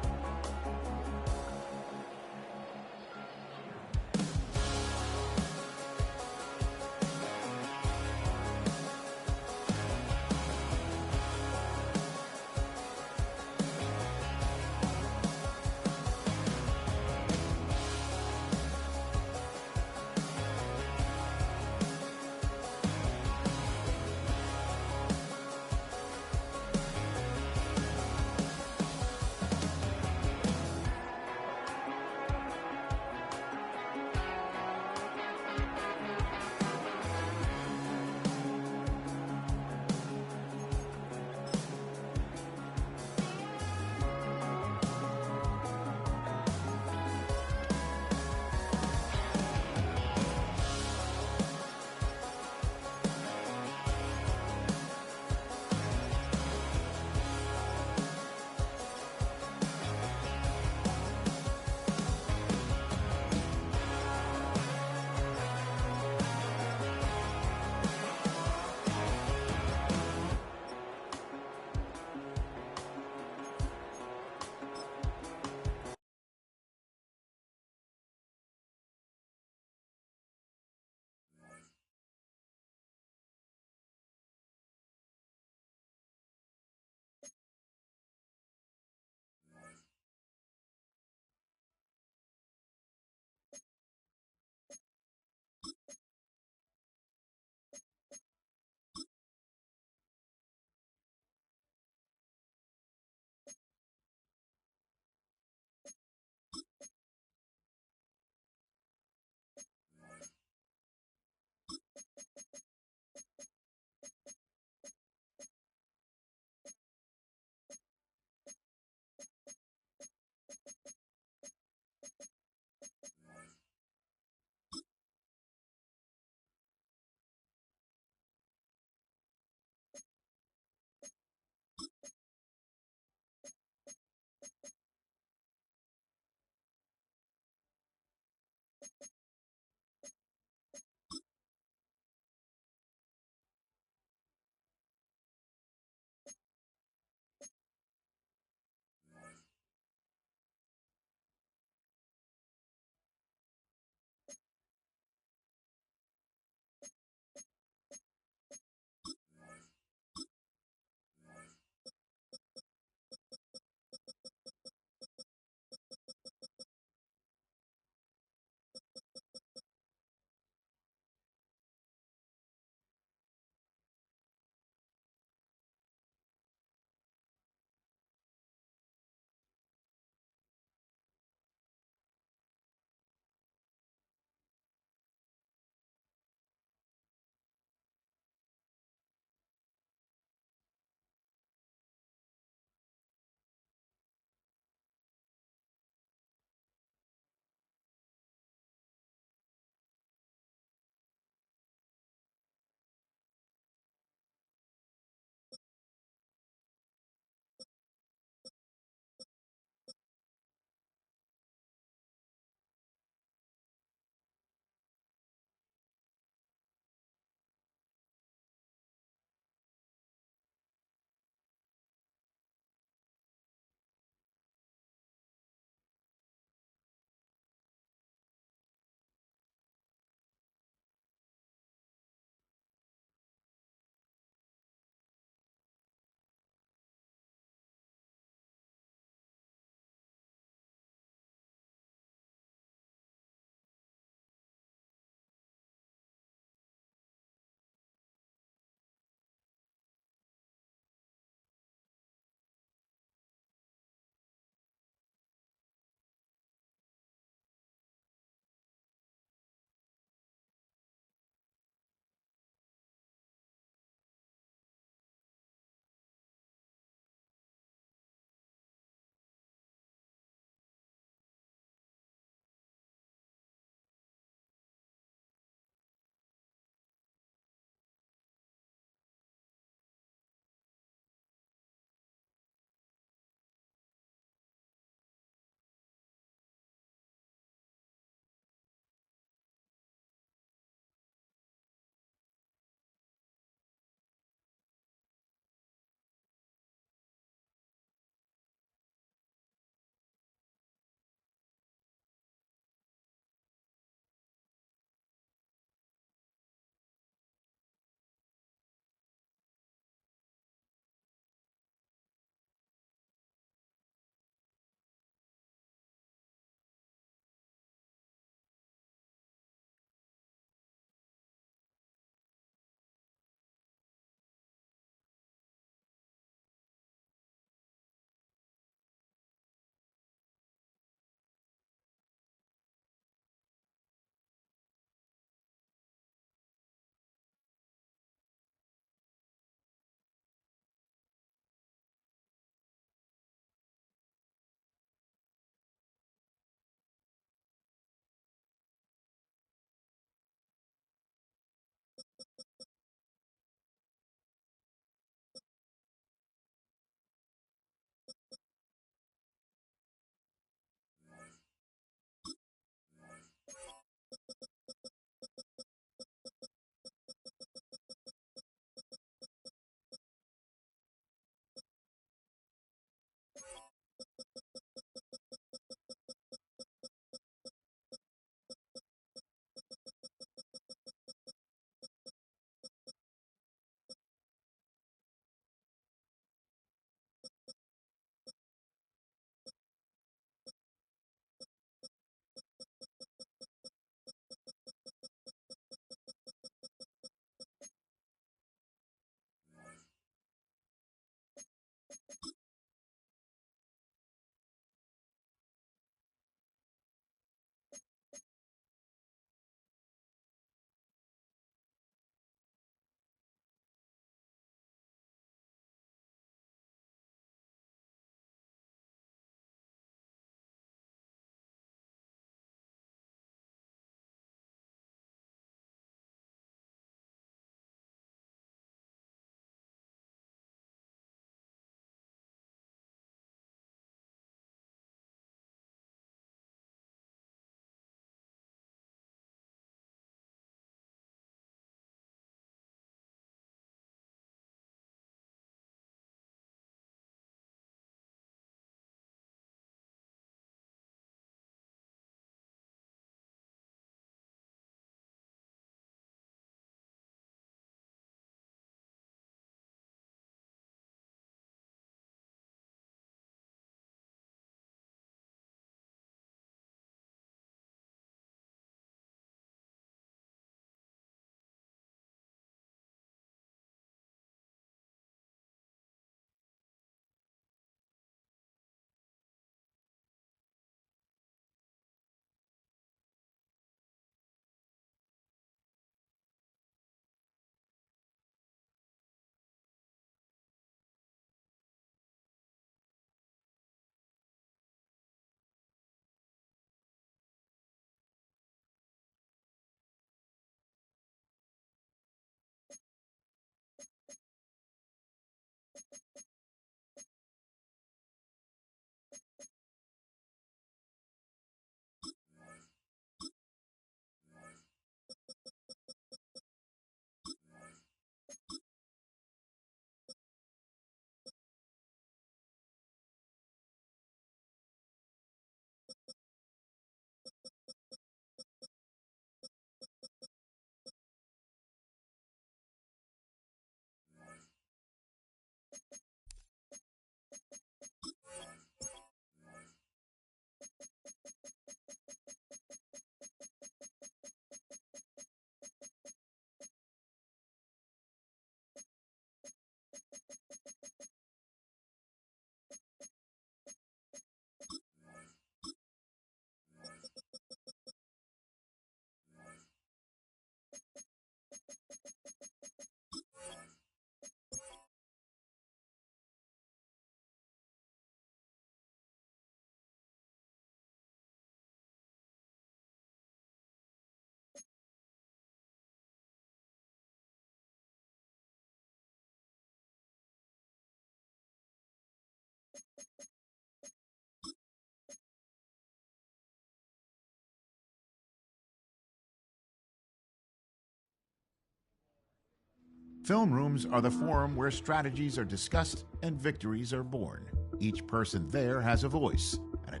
Film rooms are the forum where strategies are discussed and victories are born. Each person there has a voice and a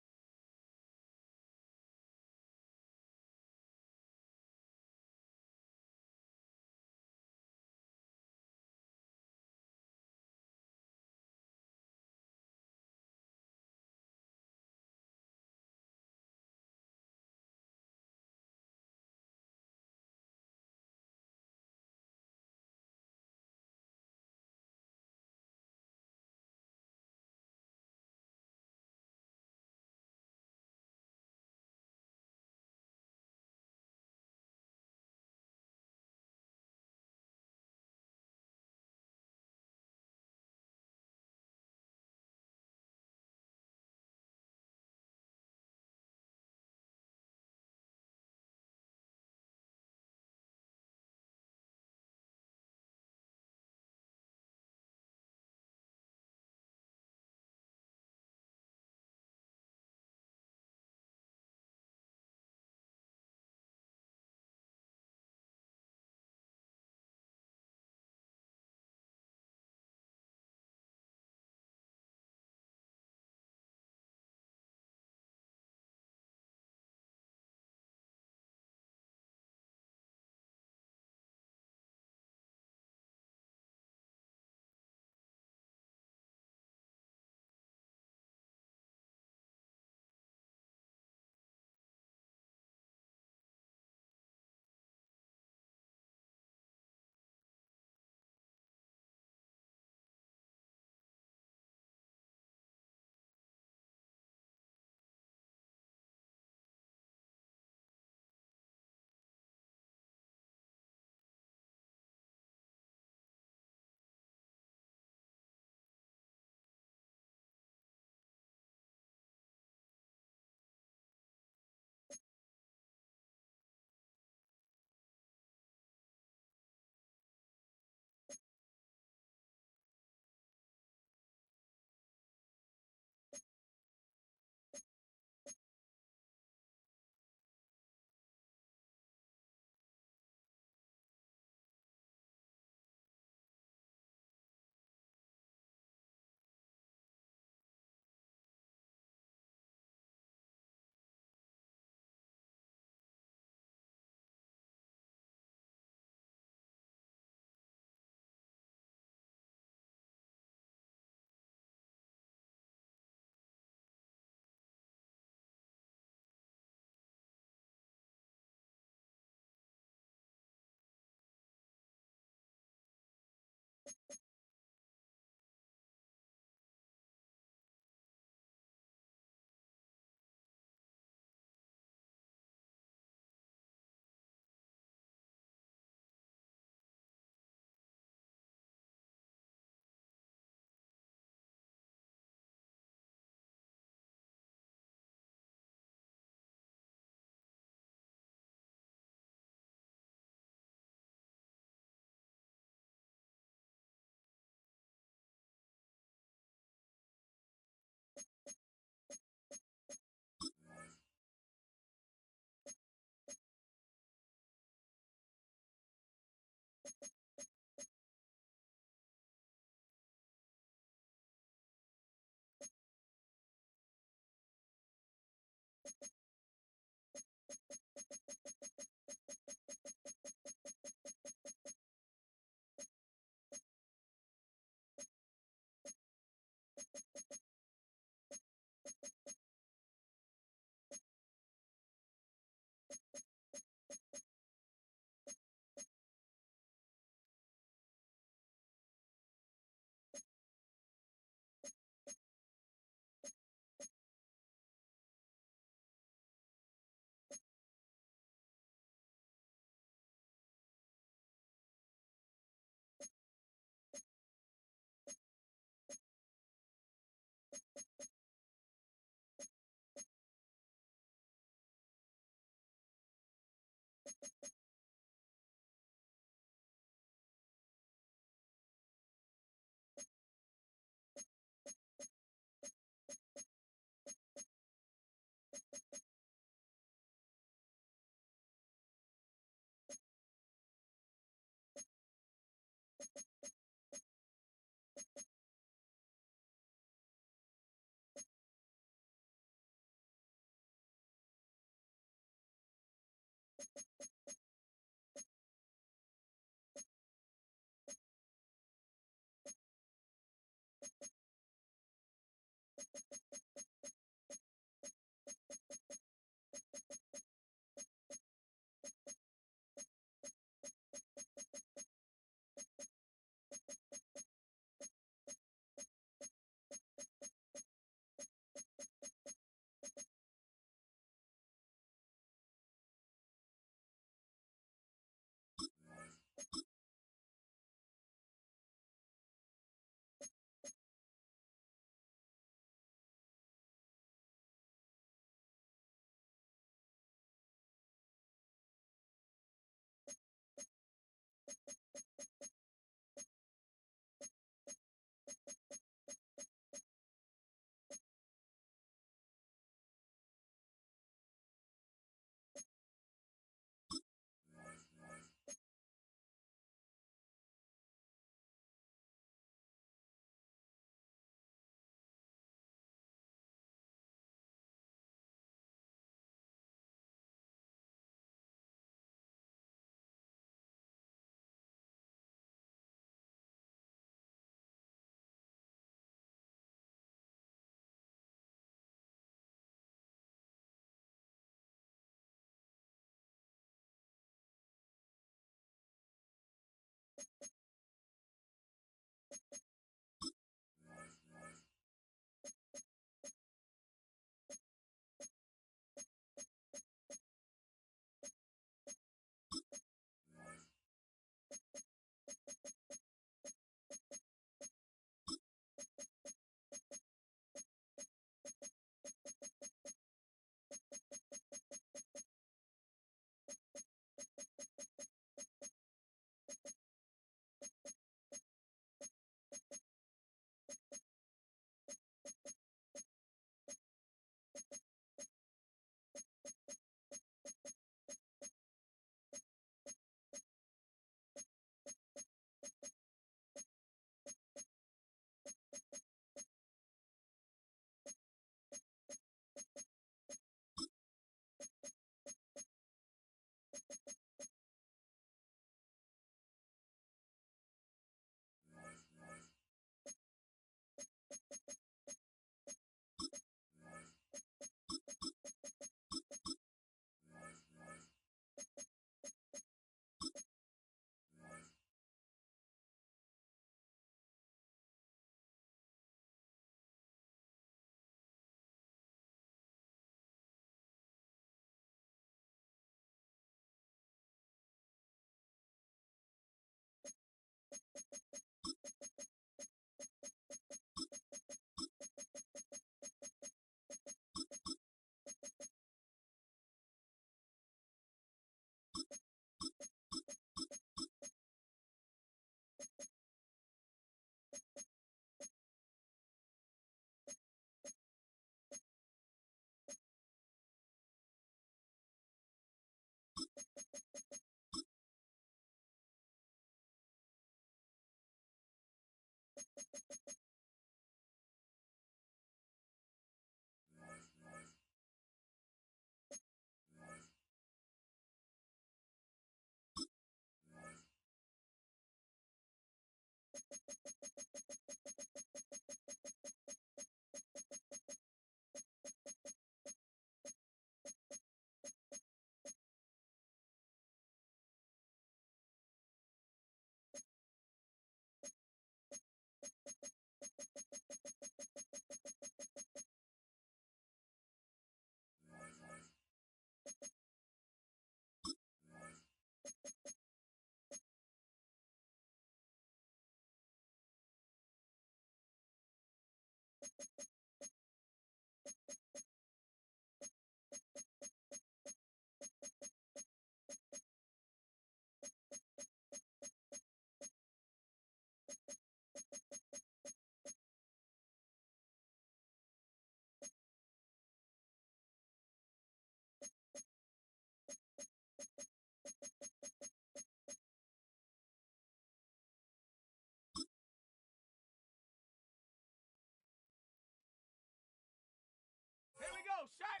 Here we go, shot!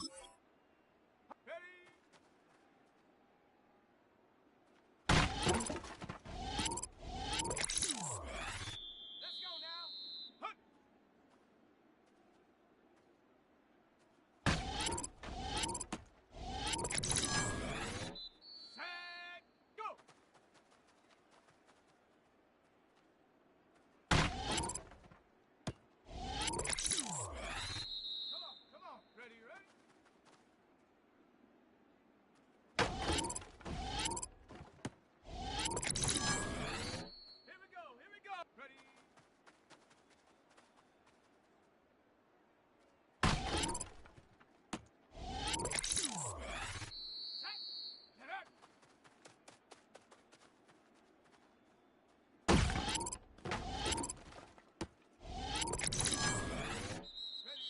Ready? Let's go now! Hup. Set, go! Come on, ready, ready? Here we go, ready? Set, get up! Ready,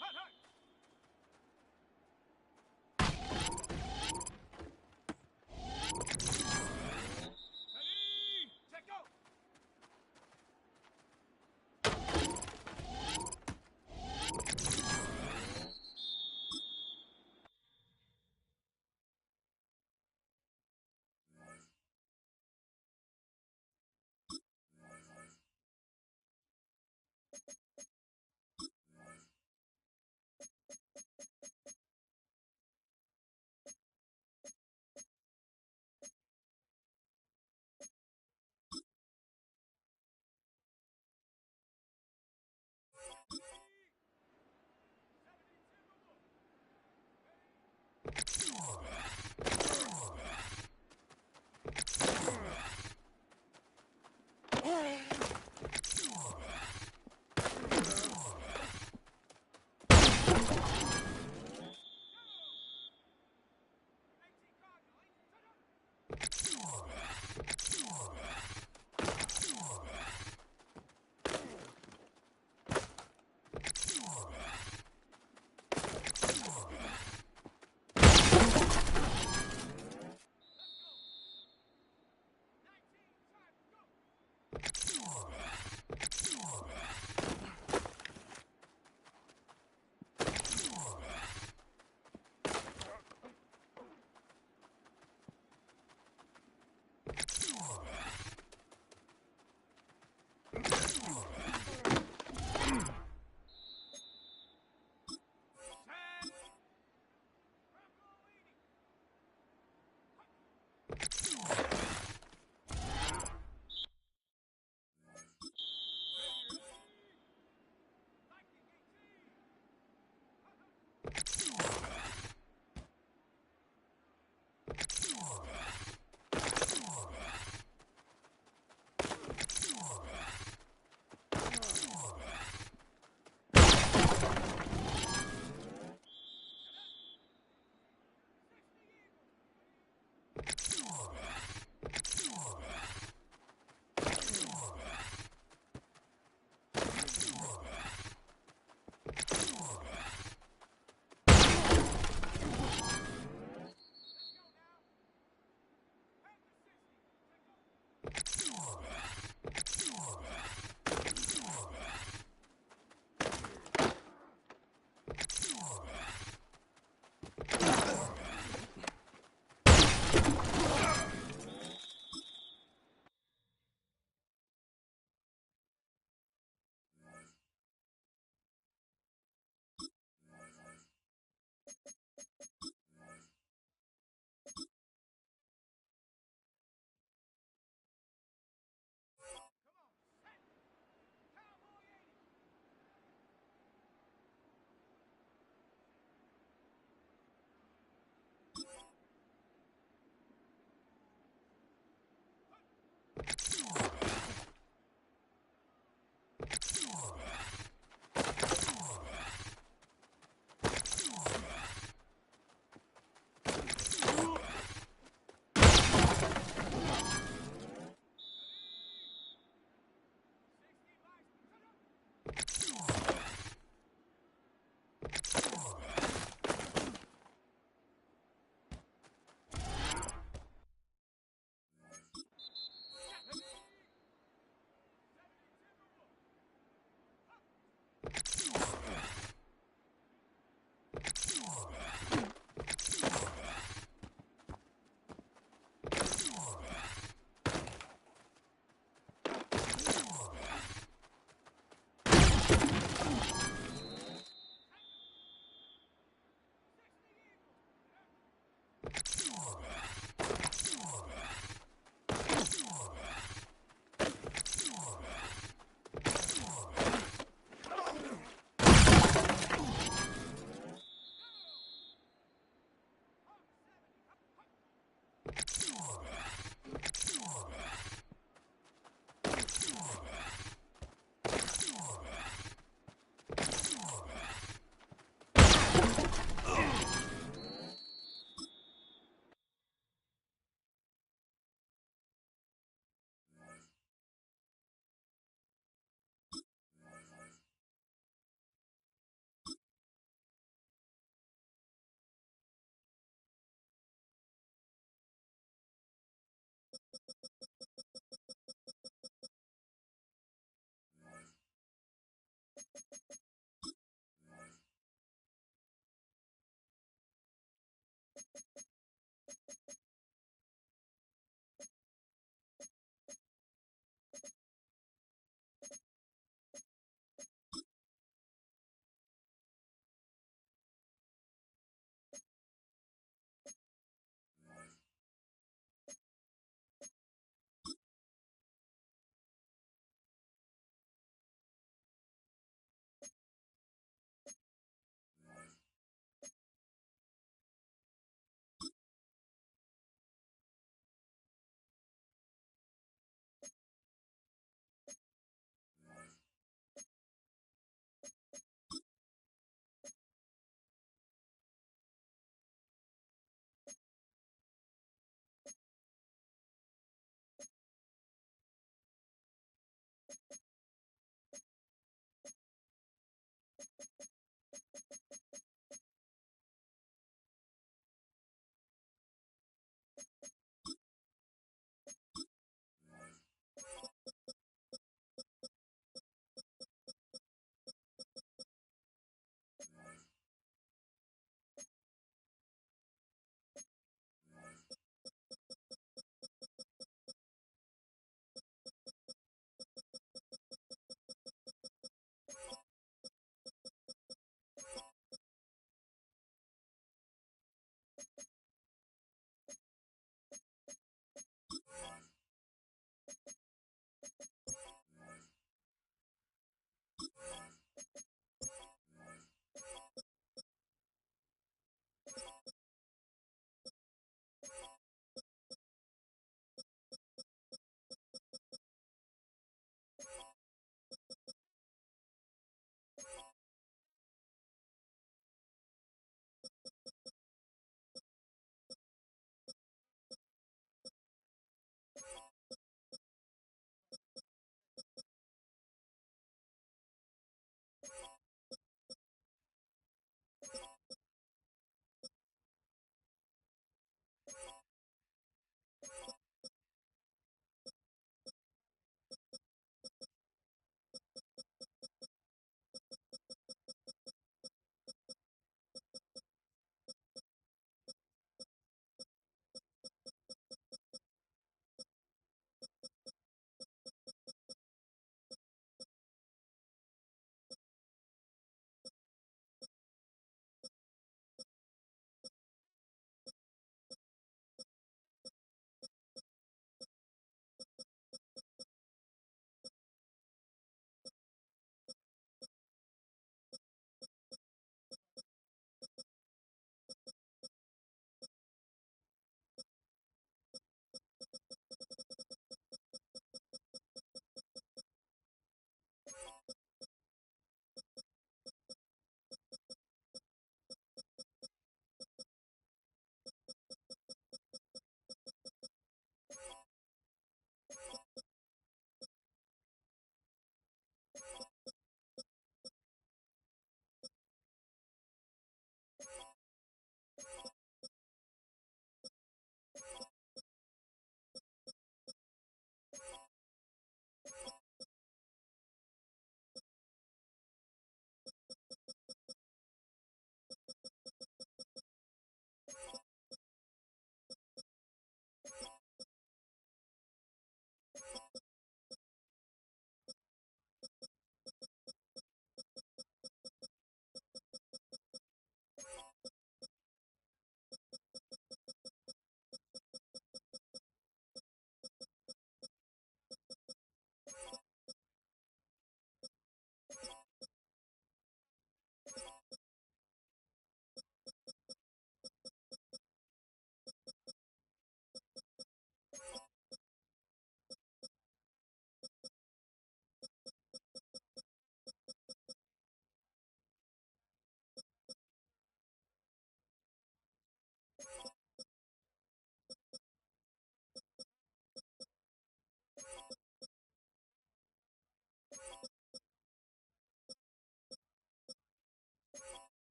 hot, hot! Ready, set, go!